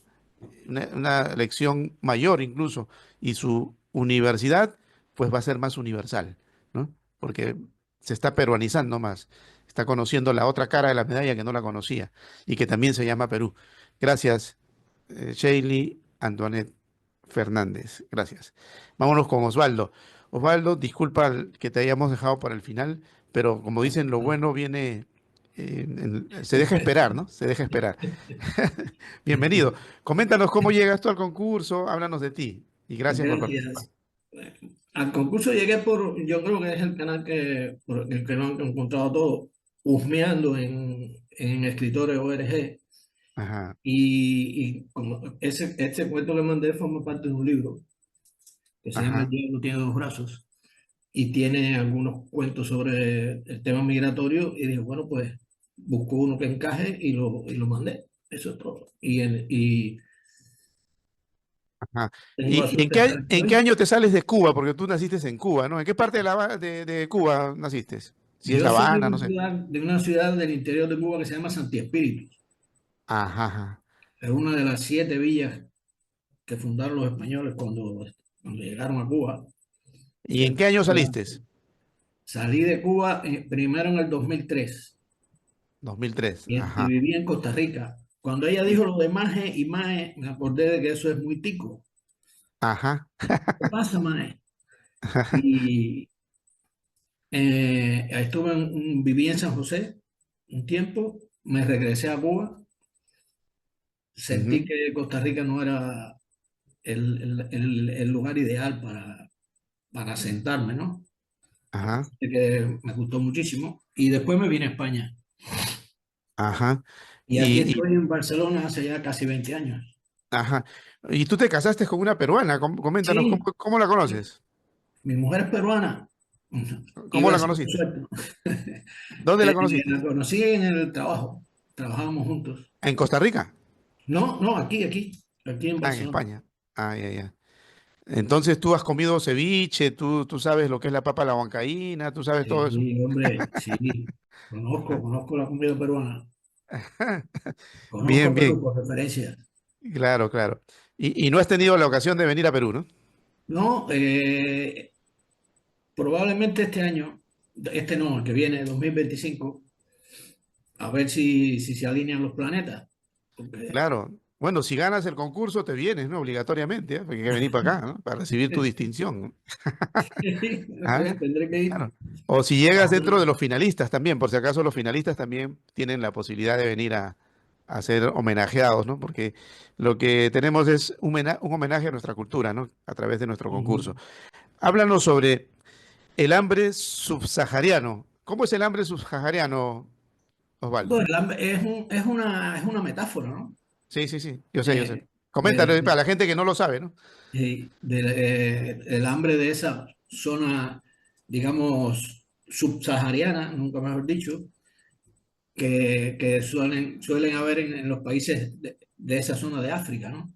B: Una lección mayor incluso, y su universidad pues va a ser más universal, ¿no? Porque se está peruanizando más, está conociendo la otra cara de la medalla que no la conocía y que también se llama Perú. Gracias, Sheili Antoinette Fernández, gracias. Vámonos con Osvaldo. Osvaldo, disculpa que te hayamos dejado para el final, pero como dicen, lo bueno viene, se deja esperar, ¿no? Se deja esperar. Bienvenido. Coméntanos cómo llegas tú al concurso, háblanos de ti y gracias por participar.
H: Gracias. Al concurso llegué yo creo que es el canal por el que lo han encontrado todo, husmeando en escritores ORG.
B: Ajá.
H: Y como este cuento que mandé forma parte de un libro que se llama El
B: Ajá.
H: diablo tiene dos brazos y tiene algunos cuentos sobre el tema migratorio y dije, bueno, pues busco uno que encaje y lo mandé. Eso es todo. Y
B: Ajá.
H: tengo la
B: ¿Y
H: suerte de estar aquí
B: en qué
H: hoy.
B: año te sales de Cuba? Porque tú naciste en Cuba, ¿no? ¿En qué parte de Cuba naciste? Si es
H: Yo
B: La
H: soy
B: Habana, no sé.
H: de una ciudad del interior de Cuba que se llama Santi Espíritu.
B: Ajá, ajá.
H: Es una de las 7 villas que fundaron los españoles cuando llegaron a Cuba.
B: ¿Y en qué año saliste?
H: Salí de Cuba primero en el 2003
B: 2003.
H: y
B: Ajá.
H: viví en Costa Rica. Cuando ella dijo lo de Maje y Mae, me acordé de que eso es muy tico.
B: Ajá.
H: ¿Qué pasa, Mae? Y viví en San José un tiempo, me regresé a Cuba, sentí
B: Ujú.
H: que Costa Rica no era el lugar ideal para sentarme, ¿no?
B: Ajá.
H: Así que me gustó muchísimo. Y después me vine a España.
B: Ajá.
H: Y aquí
B: Y,
H: estoy en Barcelona hace ya casi 20 años.
B: ajá. Y tú te casaste con una peruana. Coméntanos,
H: Sí,
B: cómo la conoces?
H: mi mujer es peruana.
B: ¿Cómo
H: Iba a
B: la
H: decir con
B: conociste?
H: suerte.
B: ¿Dónde la conociste?
H: La conocí en el trabajo. Trabajábamos juntos.
B: ¿En Costa Rica?
H: No, no, aquí en
B: Ah, en
H: Barcelona.
B: España. Ah, ya, ya. Entonces tú has comido ceviche, tú sabes lo que es la papa a la huancaína, tú sabes todo eso.
H: Sí, hombre, sí. Conozco la comida peruana.
B: Bien,
H: Conozco Perú
B: bien.
H: por referencia.
B: Claro, claro. Y no has tenido la ocasión de venir a Perú, ¿no?
H: No, probablemente este año, este no, el que viene, 2025, a ver si se alinean los planetas. Porque
B: Claro. Bueno, si ganas el concurso, te vienes, ¿no? Obligatoriamente, ¿eh? Porque hay que venir para acá, ¿no? Para recibir tu distinción, ¿no? ¿Ah?
H: tendré que ir.
B: Claro. O si llegas dentro de los finalistas también, por si acaso los finalistas también tienen la posibilidad de venir a ser homenajeados, ¿no? Porque lo que tenemos es un homenaje a nuestra cultura, ¿no? A través de nuestro concurso.
H: Ujú.
B: Háblanos sobre el hambre subsahariano. ¿Cómo es el hambre subsahariano, Osvaldo?
H: Bueno, es una metáfora, ¿no?
B: Sí, sí, sí, yo sé, yo sé.
H: De,
B: Coméntanos para la gente que no lo sabe, ¿no?
H: el hambre de esa zona, digamos, subsahariana, nunca mejor dicho, que suelen haber en los países de esa zona de África, ¿no?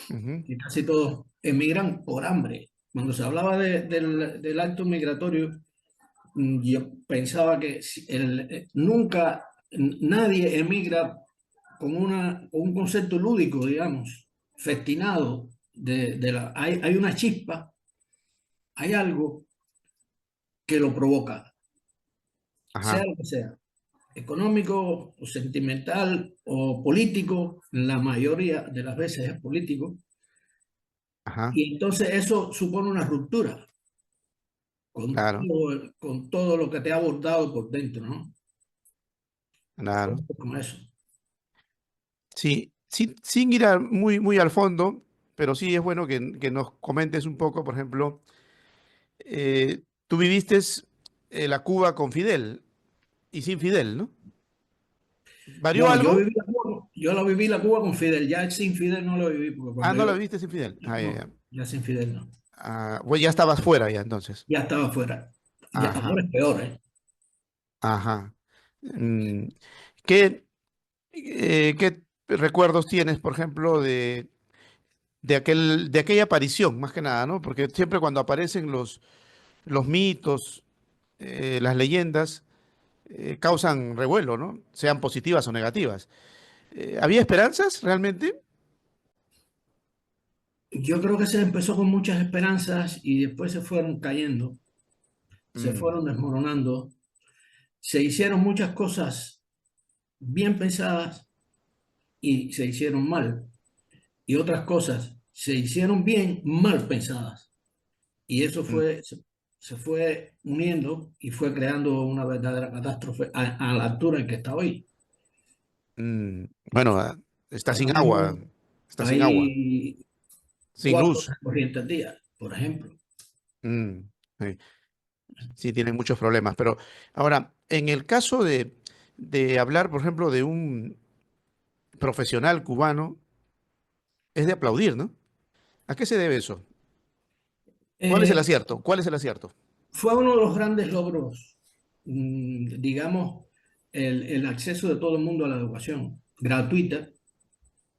B: Ujú,
H: Que casi todos emigran por hambre. Cuando se hablaba del acto migratorio, yo pensaba que nunca nadie emigra con un concepto lúdico, digamos, festinado. Hay una chispa, hay algo que lo provoca, sea
B: ajá,
H: lo que sea, económico o sentimental o político, la mayoría de las veces es político,
B: ajá,
H: y entonces eso supone una ruptura
B: claro,
H: con todo lo que te ha abordado por dentro, ¿no?
B: claro.
H: Como eso.
B: Sí, sin ir muy, muy al fondo, pero sí es bueno que nos comentes un poco, por ejemplo, tú viviste la Cuba con Fidel y sin Fidel, ¿no? ¿Varió
H: Bueno,
B: algo?
H: yo la viví la Cuba con Fidel, ya sin Fidel no lo viví, porque
B: Ah,
H: cuando
B: no la
H: yo,
B: viviste sin Fidel. Ah, ya,
H: no,
B: ya.
H: ya sin Fidel no,
B: Ah, pues ya estabas fuera ya entonces.
H: ya estaba fuera. Ya
B: Ajá,
H: ahora es peor, ¿eh?
B: ajá. Mm, ¿qué, qué recuerdos tienes, por ejemplo, de aquella aparición, más que nada, ¿no? Porque siempre cuando aparecen los mitos, las leyendas, causan revuelo, ¿no? Sean positivas o negativas. ¿Había esperanzas realmente?
H: Yo creo que se empezó con muchas esperanzas y después se fueron cayendo, se
B: Mm,
H: fueron desmoronando, se hicieron muchas cosas bien pensadas y se hicieron mal, y otras cosas se hicieron bien mal pensadas. Y eso
B: mm,
H: se fue uniendo y fue creando una verdadera catástrofe a la altura en que está hoy.
B: bueno, está
H: Ahora
B: sin agua,
H: mismo
B: está sin agua,
H: hay
B: sin
H: cuatro
B: luz.
H: corrientes al día, por ejemplo.
B: Mm, sí, sí, tienen muchos problemas. Pero ahora, en el caso de hablar, por ejemplo, de un profesional cubano, es de aplaudir, ¿no? ¿A qué se debe eso? ¿Cuál es el
H: Eh,
B: acierto? ¿Cuál es el acierto?
H: Fue uno de los grandes logros, digamos, el acceso de todo el mundo a la educación gratuita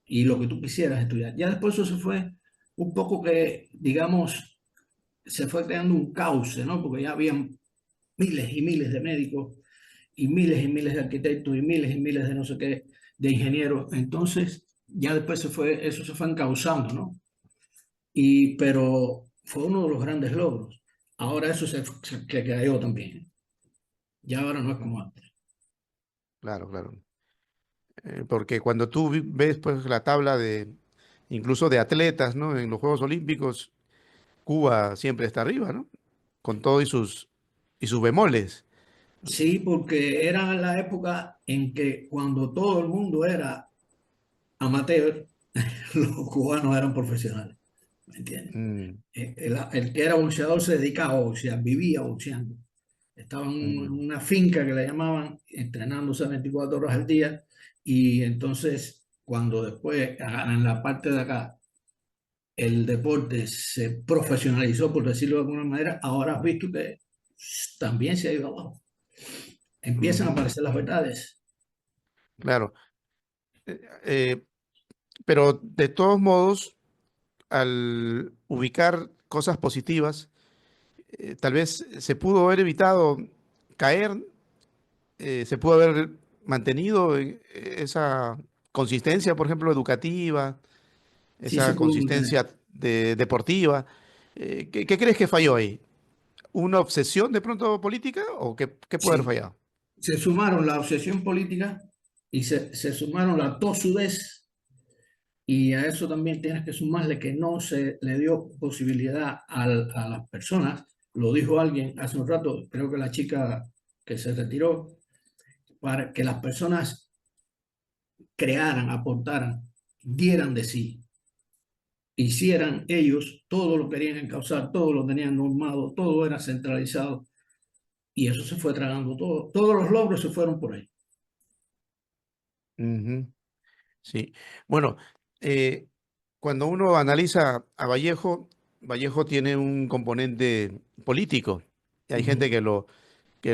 H: y lo que tú quisieras estudiar. Ya después eso se fue un poco que, digamos, se fue creando un cauce, ¿no? Porque ya habían miles y miles de médicos y miles de arquitectos y miles de no sé qué, de ingenieros. Entonces, ya después eso se fue encauzando, ¿no? Pero fue uno de los grandes logros. Ahora eso se cayó también. Ya ahora no es como antes.
B: Claro, claro. Porque cuando tú ves pues la tabla de incluso de atletas, ¿no? En los Juegos Olímpicos, Cuba siempre está arriba, ¿no? Con todo y sus bemoles.
H: Sí, porque era la época en que cuando todo el mundo era amateur, los cubanos eran profesionales, ¿me entiendes?
B: Mm,
H: El que era boxeador se dedicaba a boxear, vivía boxeando. Estaba en
B: mm,
H: una finca que le llamaban, entrenándose 24 horas al día, y entonces cuando después en la parte de acá el deporte se profesionalizó, por decirlo de alguna manera, ahora has visto que también se ha ido abajo. Empiezan a
B: ujú,
H: aparecer las verdades.
B: claro. Eh, pero de todos modos, al ubicar cosas positivas, tal vez se pudo haber evitado caer, se pudo haber mantenido esa consistencia, por ejemplo, educativa,
H: Sí se
B: esa
H: pudo mantener.
B: consistencia deportiva. ¿Qué crees que falló ahí? ¿Una obsesión de pronto política o qué puede haber
H: Sí,
B: fallado?
H: se sumaron la obsesión política y se sumaron la tosudez, y a eso también tienes que sumarle que no se le dio posibilidad a las personas. Lo dijo alguien hace un rato, creo que la chica que se retiró, para que las personas crearan, aportaran, dieran de sí, hicieran ellos, todo lo querían encauzar, todo lo tenían normado, todo era centralizado, y eso se fue tragando todo. Todos los logros se fueron por ahí.
B: Ujú. Sí, bueno, eh, cuando uno analiza a Vallejo, Vallejo tiene un componente político. Y hay gente
H: Ujú.
B: que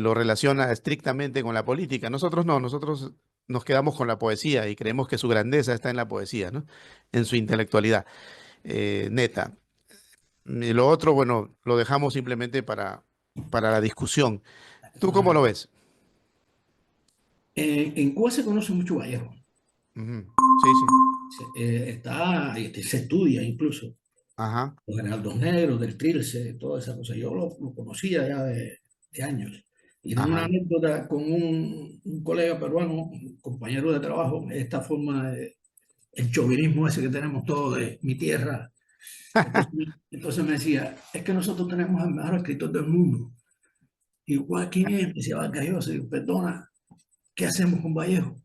B: lo relaciona estrictamente con la política. Nosotros no, nosotros nos quedamos con la poesía y creemos que su grandeza está en la poesía, ¿no? En su intelectualidad neta. Y lo otro, bueno, lo dejamos simplemente para la discusión. ¿Tú cómo lo ves?
H: En Cuba se conoce mucho Vallejo.
B: Ujú. Sí, sí.
H: Se estudia incluso.
B: Ajá,
H: Los Heraldos Negros, del Trilce, toda esa cosa. Yo lo conocía ya de años. Y tengo una
B: ajá.
H: anécdota con un colega peruano, un compañero de trabajo, esta forma de, el chauvinismo ese que tenemos todos de mi tierra. Entonces, entonces me decía, es que nosotros tenemos el mejor escritor del mundo. Y yo, ¿quién es? Me decía Vargas Llosa. Y yo, perdona, ¿qué hacemos con Vallejo?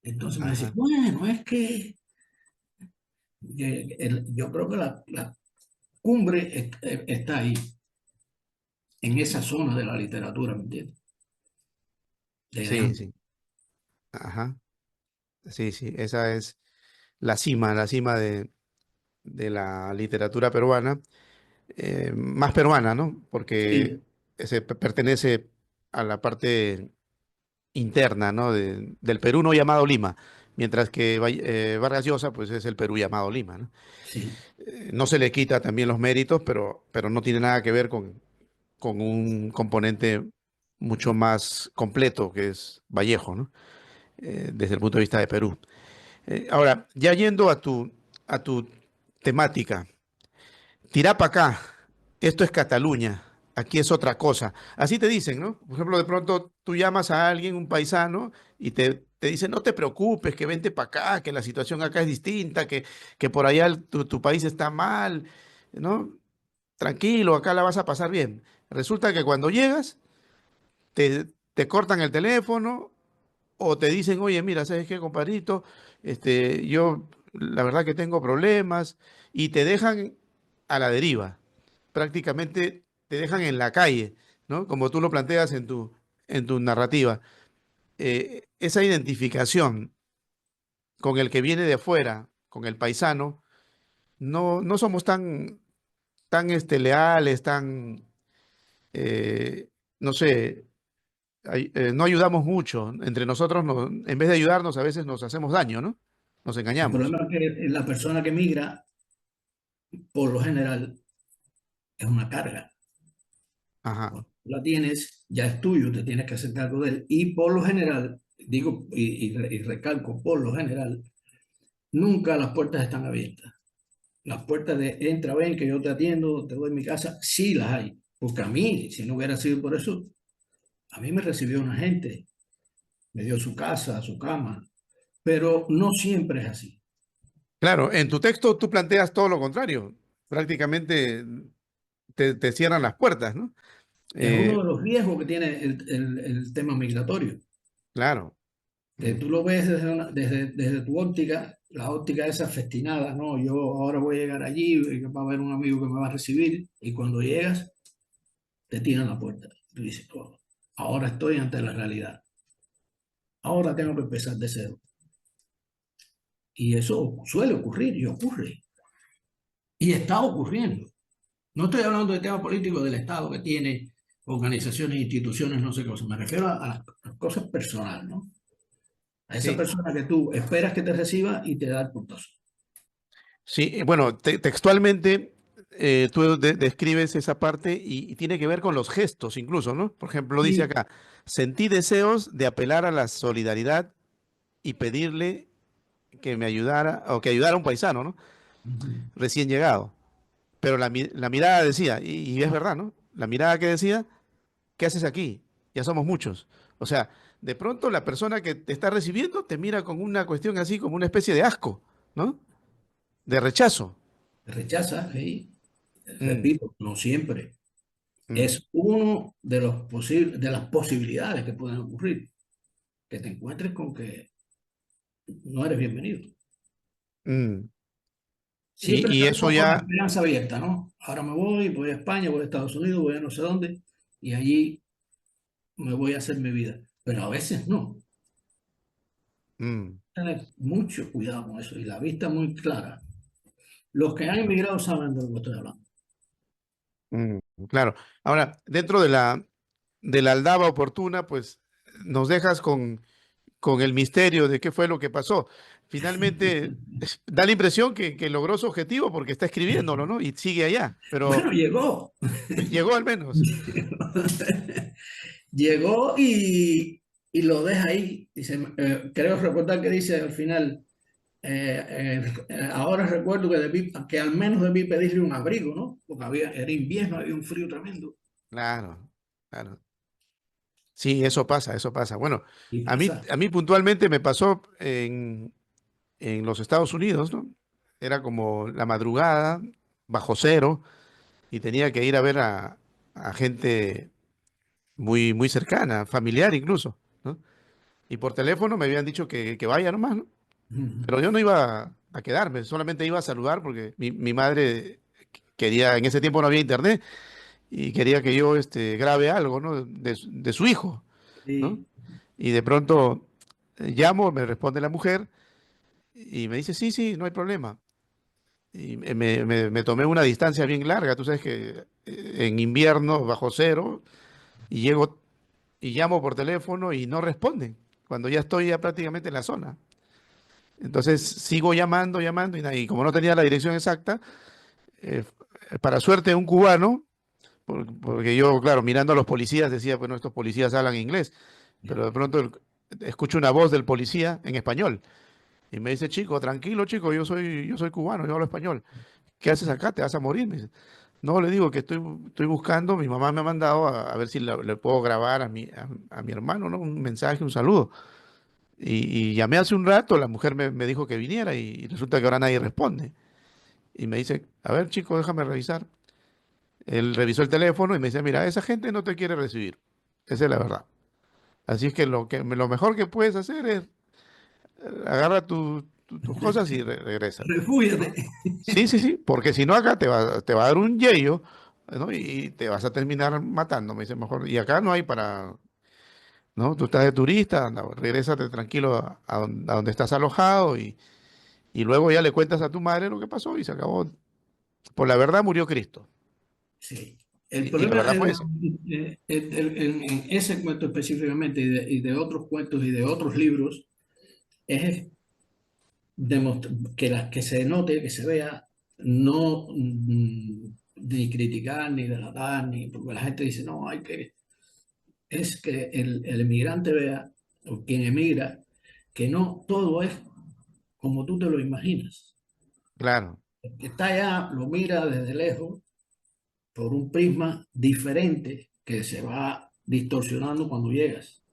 H: Entonces me decía,
B: Ajá.
H: bueno, es que yo creo que la cumbre está ahí, en esa zona de la literatura, ¿me entiendes? Desde
B: Sí,
H: antes.
B: sí. Ajá. Sí, sí. Esa es la cima de la literatura peruana, más peruana, ¿no? Porque
H: Sí,
B: pertenece a la parte interna, ¿no? Del Perú no llamado Lima, mientras que Vargas Llosa, pues es el Perú llamado Lima, ¿no?
H: sí.
B: No se le quita también los méritos, pero no tiene nada que ver con un componente mucho más completo que es Vallejo, ¿no? Desde el punto de vista de Perú. Ahora, ya yendo a tu temática, tirá para acá, esto es Cataluña, aquí es otra cosa. Así te dicen, ¿no? Por ejemplo, de pronto tú llamas a alguien, un paisano, y te dicen, no te preocupes, que vente para acá, que la situación acá es distinta, que por allá tu país está mal, ¿no? Tranquilo, acá la vas a pasar bien. Resulta que cuando llegas, te cortan el teléfono o te dicen, oye, mira, ¿sabes qué, compadrito? Yo la verdad que tengo problemas y te dejan a la deriva. Prácticamente te dejan en la calle, ¿no? Como tú lo planteas en tu narrativa. Esa identificación con el que viene de afuera, con el paisano, no somos tan leales, eh, no sé, no ayudamos mucho. Entre nosotros, en vez de ayudarnos, a veces nos hacemos daño, ¿no? Nos
H: El
B: engañamos.
H: problema es que la persona que migra, por lo general, es una carga.
B: Ajá,
H: Cuando tú la tienes, ya es tuyo, te tienes que hacer cargo de él. Y por lo general, digo y recalco, por lo general, nunca las puertas están abiertas. Las puertas de entra, ven, que yo te atiendo, te doy mi casa, sí las hay. Porque a mí, si no hubiera sido por eso, a mí me recibió una gente, me dio su casa, su cama, pero no siempre es así.
B: claro, en tu texto tú planteas todo lo contrario. Prácticamente te cierran las puertas, ¿no?
H: Es uno
B: Eh,
H: de los riesgos que tiene el tema migratorio.
B: claro.
H: Tú lo ves desde tu óptica, la óptica esa festinada, ¿no? Yo ahora voy a llegar allí, va a haber un amigo que me va a recibir, y cuando llegas, te tiran la puerta. Tú dices, "Oh, ahora estoy ante la realidad. Ahora tengo que empezar de cero". Y eso suele ocurrir y ocurre. Y está ocurriendo. No estoy hablando de tema político del Estado que tiene organizaciones, instituciones, no sé qué cosa. Me refiero a las cosas personales, ¿no? A esa
B: Sí,
H: persona que tú esperas que te reciba y te da el puntazo.
B: sí. Bueno, textualmente tú describes esa parte y tiene que ver con los gestos incluso, ¿no? Por ejemplo, dice
H: Y,
B: acá, sentí deseos de apelar a la solidaridad y pedirle que me ayudara, o que ayudara a un paisano, ¿no?
H: Ujú.
B: Recién llegado. Pero la mirada decía, y es verdad, ¿no? La mirada que decía, ¿qué haces aquí? Ya somos muchos. O sea, de pronto la persona que te está recibiendo te mira con una cuestión así, como una especie de asco, ¿no? De rechazo.
H: Rechaza, sí.
B: Mm,
H: Repito, no siempre.
B: mm,
H: Es uno de los de las posibilidades que pueden ocurrir, que te encuentres con que no eres bienvenido.
B: mm. Sí,
H: Siempre
B: y eso
H: salimos con la
B: ya,
H: esperanza abierta, ¿no? Ahora me voy a España, voy a Estados Unidos, voy a no sé dónde, y allí me voy a hacer mi vida. Pero a veces no.
B: mm,
H: Tener mucho cuidado con eso y la vista muy clara. Los que han emigrado saben de lo que estoy hablando.
B: mm, claro. Ahora, dentro de la aldaba oportuna, pues nos dejas con el misterio de qué fue lo que pasó. Finalmente, da la impresión que logró su objetivo porque está escribiéndolo, ¿no? Y sigue allá, pero
H: Bueno, llegó.
B: llegó al menos.
H: Llegó y lo deja ahí. Dice, creo recordar que dice al final, ahora recuerdo que al menos debí pedirle un abrigo, ¿no? Porque era invierno, había un frío tremendo.
B: Claro, claro. Sí, eso pasa, eso pasa. Bueno,
H: Y
B: a mí,
H: pasa.
B: a mí puntualmente me pasó en los Estados Unidos, ¿no? Era como la madrugada, bajo cero, y tenía que ir a ver a gente muy, muy cercana, familiar incluso, ¿no? Y por teléfono me habían dicho que vaya nomás, ¿no? Pero yo no iba a quedarme, solamente iba a saludar porque mi madre quería, en ese tiempo no había internet, y quería que yo grabe algo, ¿no? De su hijo, ¿no?
H: Sí,
B: Y de pronto llamo, me responde la mujer y me dice, sí, sí, no hay problema. Y me tomé una distancia bien larga, tú sabes que en invierno bajo cero, y llego y llamo por teléfono y no responden, cuando ya estoy ya prácticamente en la zona. Entonces sigo llamando, llamando, y como no tenía la dirección exacta, eh, para suerte un cubano, porque yo, claro, mirando a los policías decía, bueno, estos policías hablan inglés, pero de pronto escucho una voz del policía en español y me dice, chico, tranquilo, chico, yo soy cubano, yo hablo español. ¿Qué haces acá? ¿Te vas a morir? Me dice. No, le digo que estoy buscando, mi mamá me ha mandado a ver si le puedo grabar a mi hermano, ¿no? Un mensaje, un saludo. Y llamé hace un rato, la mujer me dijo que viniera y resulta que ahora nadie responde. Y me dice, a ver, chico, déjame revisar. Él revisó el teléfono y me dice, mira, esa gente no te quiere recibir. Esa es la verdad. Así es que lo mejor que puedes hacer es agarra tus cosas y regrésate,
H: refúgiate.
B: ¿no? Sí, sí, sí, porque si no acá te va a dar un yello, ¿no? Y te vas a terminar matando, me dice mejor. Y acá no hay para, ¿no? Tú estás de turista, anda, regrésate tranquilo a donde estás alojado y luego ya le cuentas a tu madre lo que pasó y se acabó. Por la verdad murió Cristo.
H: Sí. El
B: Y la
H: problema
B: verdad fue ese.
H: en ese cuento específicamente y de otros cuentos y de otros libros es que se note, que se vea, no ni criticar, ni delatar, ni porque la gente dice, no, es que el emigrante vea, o quien emigra, que no todo es como tú te lo imaginas.
B: Claro,
H: El que está allá lo mira desde lejos por un prisma diferente que se va distorsionando cuando llegas.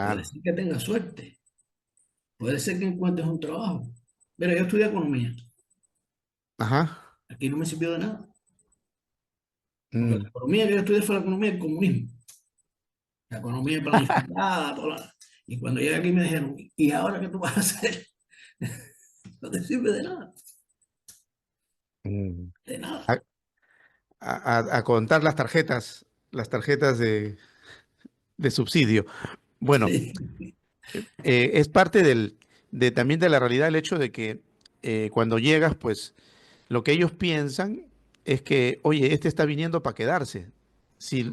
H: Puede
B: claro.
H: ser que tengas suerte, puede ser que encuentres un trabajo. Mira, yo estudié economía,
B: Ajá.
H: aquí no me sirvió de nada, porque la
B: Mm,
H: economía que yo estudié fue la economía del comunismo, la economía planificada, y cuando llegué aquí me dijeron, ¿y ahora qué tú vas a hacer? No te sirve de nada,
B: mm.
H: de nada.
B: A, a contar las tarjetas de subsidio. Bueno,
H: Sí,
B: es parte también de la realidad el hecho de que cuando llegas, pues lo que ellos piensan es que, oye, este está viniendo para quedarse. Si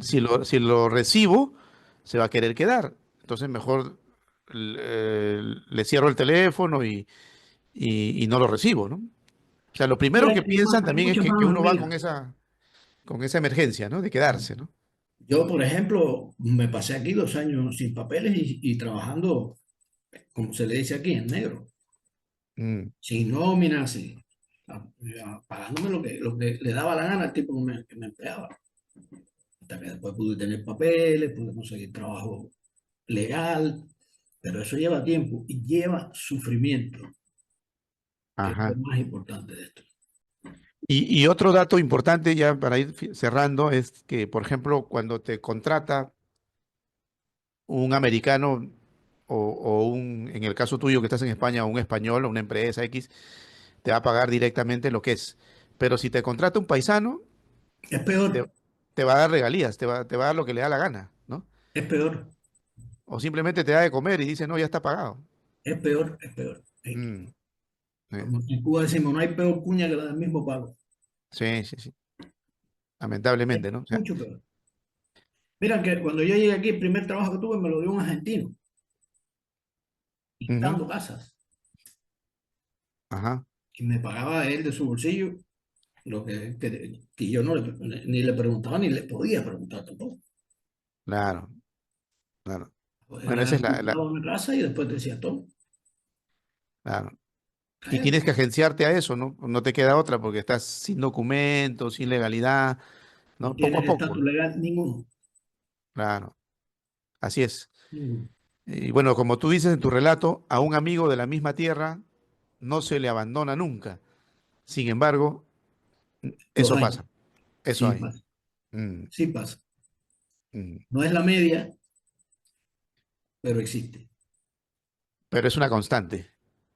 B: lo recibo, se va a querer quedar. Entonces mejor le cierro el teléfono y no lo recibo, ¿no? O sea, lo
H: y
B: primero que piensan
H: hay
B: también es
H: muchas
B: que
H: manos
B: uno va
H: amigas.
B: con esa emergencia, ¿no? De quedarse, ¿no?
H: Yo, por ejemplo, me pasé aquí 2 años sin papeles y trabajando como se le dice aquí, en negro,
B: Mm,
H: sin nómina, pagándome lo que le daba la gana al tipo que me empleaba. Hasta que después pude tener papeles, pude conseguir trabajo legal, pero eso lleva tiempo y lleva sufrimiento, que es lo
B: ajá.
H: más importante de esto.
B: Y otro dato importante ya para ir cerrando es que, por ejemplo, cuando te contrata un americano en el caso tuyo que estás en España, un español o una empresa X, te va a pagar directamente lo que es. Pero si te contrata un paisano,
H: Es peor,
B: te, te va a dar regalías, te va a dar lo que le da la gana, ¿no?
H: es peor,
B: O simplemente te da de comer y dice, no, ya está pagado.
H: es peor, es peor.
B: Mm,
H: Como en Cuba decimos, no hay peor cuña que la del mismo palo.
B: sí, sí, sí.
H: Es
B: Lamentablemente, ¿no? O sea,
H: mucho peor. Mira que cuando yo llegué aquí, el primer trabajo que tuve me lo dio un argentino,
B: ujú,
H: pintando casas.
B: ajá,
H: Y me pagaba él de su bolsillo lo que yo no ni le preguntaba ni le podía preguntar tampoco.
B: claro, claro.
H: Pues
B: Bueno,
H: era
B: esa es
H: pintaba una casa y después decía todo.
B: claro. Y
H: Cállate.
B: tienes que agenciarte a eso, ¿no? No te queda otra porque estás sin documentos, sin legalidad,
H: No
B: ¿no? Poco a
H: tienes
B: poco,
H: estatus
B: ¿no?
H: legal ninguno.
B: Claro, así es.
H: Ninguno.
B: Y bueno, como tú dices en tu relato, a un amigo de la misma tierra no se le abandona nunca. Sin embargo,
H: Los
B: eso
H: hay.
B: pasa, eso
H: Sí
B: hay.
H: pasa.
B: Mm,
H: Sí pasa.
B: mm.
H: No es la media, pero existe.
B: Pero es una constante,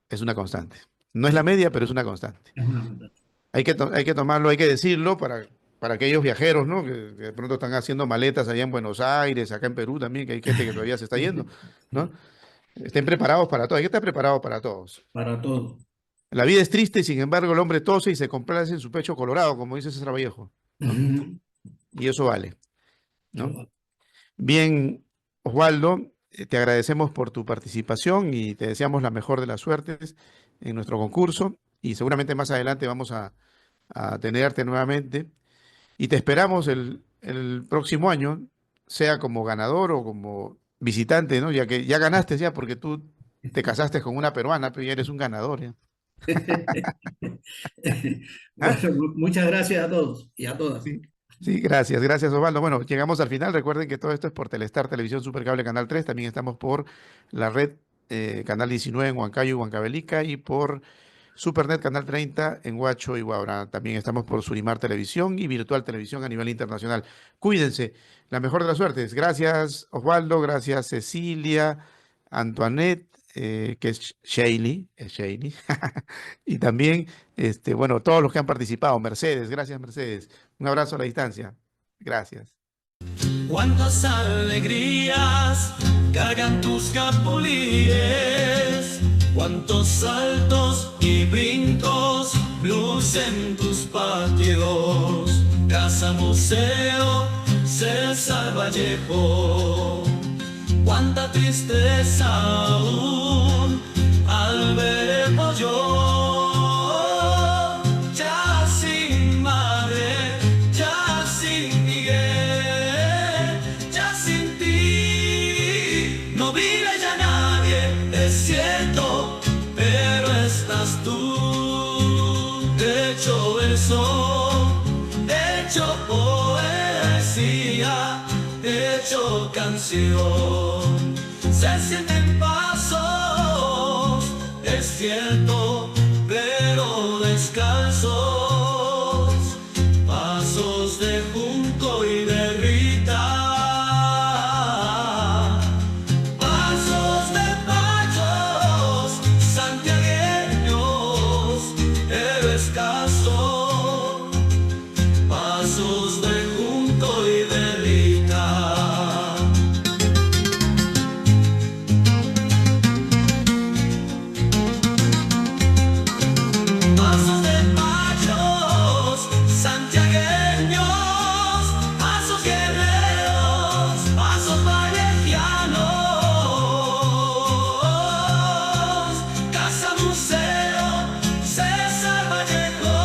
B: es una constante. No es la
H: Sí,
B: media, pero es una constante.
H: es una verdad.
B: Hay que tomarlo, hay que decirlo para aquellos viajeros, ¿no? Que de pronto están haciendo maletas allá en Buenos Aires, acá en Perú también, que hay gente que todavía se está yendo, ¿no? Estén preparados para todo, hay que estar preparados para todos.
H: Para todo.
B: La vida es triste, sin embargo, el hombre tose y se complace en su pecho colorado, como dice César Vallejo, ¿no?
H: Ujú.
B: Y eso vale,
H: Eso
B: ¿no?
H: va.
B: Bien, Osvaldo, te agradecemos por tu participación y te deseamos la mejor de las suertes en nuestro concurso y seguramente más adelante vamos a tenerte nuevamente y te esperamos el próximo año, sea como ganador o como visitante, ¿no? Ya que ya ganaste ya porque tú te casaste con una peruana, pero ya eres un ganador, ¿ya? ¿Ah?
H: Bueno, muchas gracias a todos y a todas.
B: Sí, sí, gracias, gracias Osvaldo. Bueno, llegamos al final. Recuerden que todo esto es por Telestar Televisión Supercable Canal 3. También estamos por la red Canal 19 en Huancayo y Huancavelica y por Supernet Canal 30 en Huacho y Huaura. También estamos por Surimar Televisión y Virtual Televisión a nivel internacional. Cuídense, la mejor de las suertes. Gracias Osvaldo, gracias Cecilia, Antoinette, que es Shailey. Y también, bueno, todos los que han participado. Mercedes, gracias Mercedes. Un abrazo a la distancia. Gracias.
A: Cuántas alegrías cargan tus capulines, cuántos saltos y brincos lucen tus patios. Casa Museo César Vallejo, cuánta tristeza aún al ver el pollo, ya sin madre, ya sin Miguel, ya sin ti, no vive ya nadie, es cierto, pero estás tú, hecho verso, hecho poesía, hecho canción, se sienten pasos, es cierto, pero descalzos, pasos de junco y de rita, pasos de pachos, santiagueños, héroes casos, pasos de junco y de rita. Pasos de machos, santiagueños, pasos guerreros, pasos vallejianos, casa museo, César Vallejo,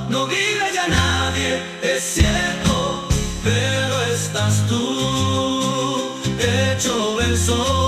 A: no vive ya nadie, es cierto, pero estás tú, hecho verso.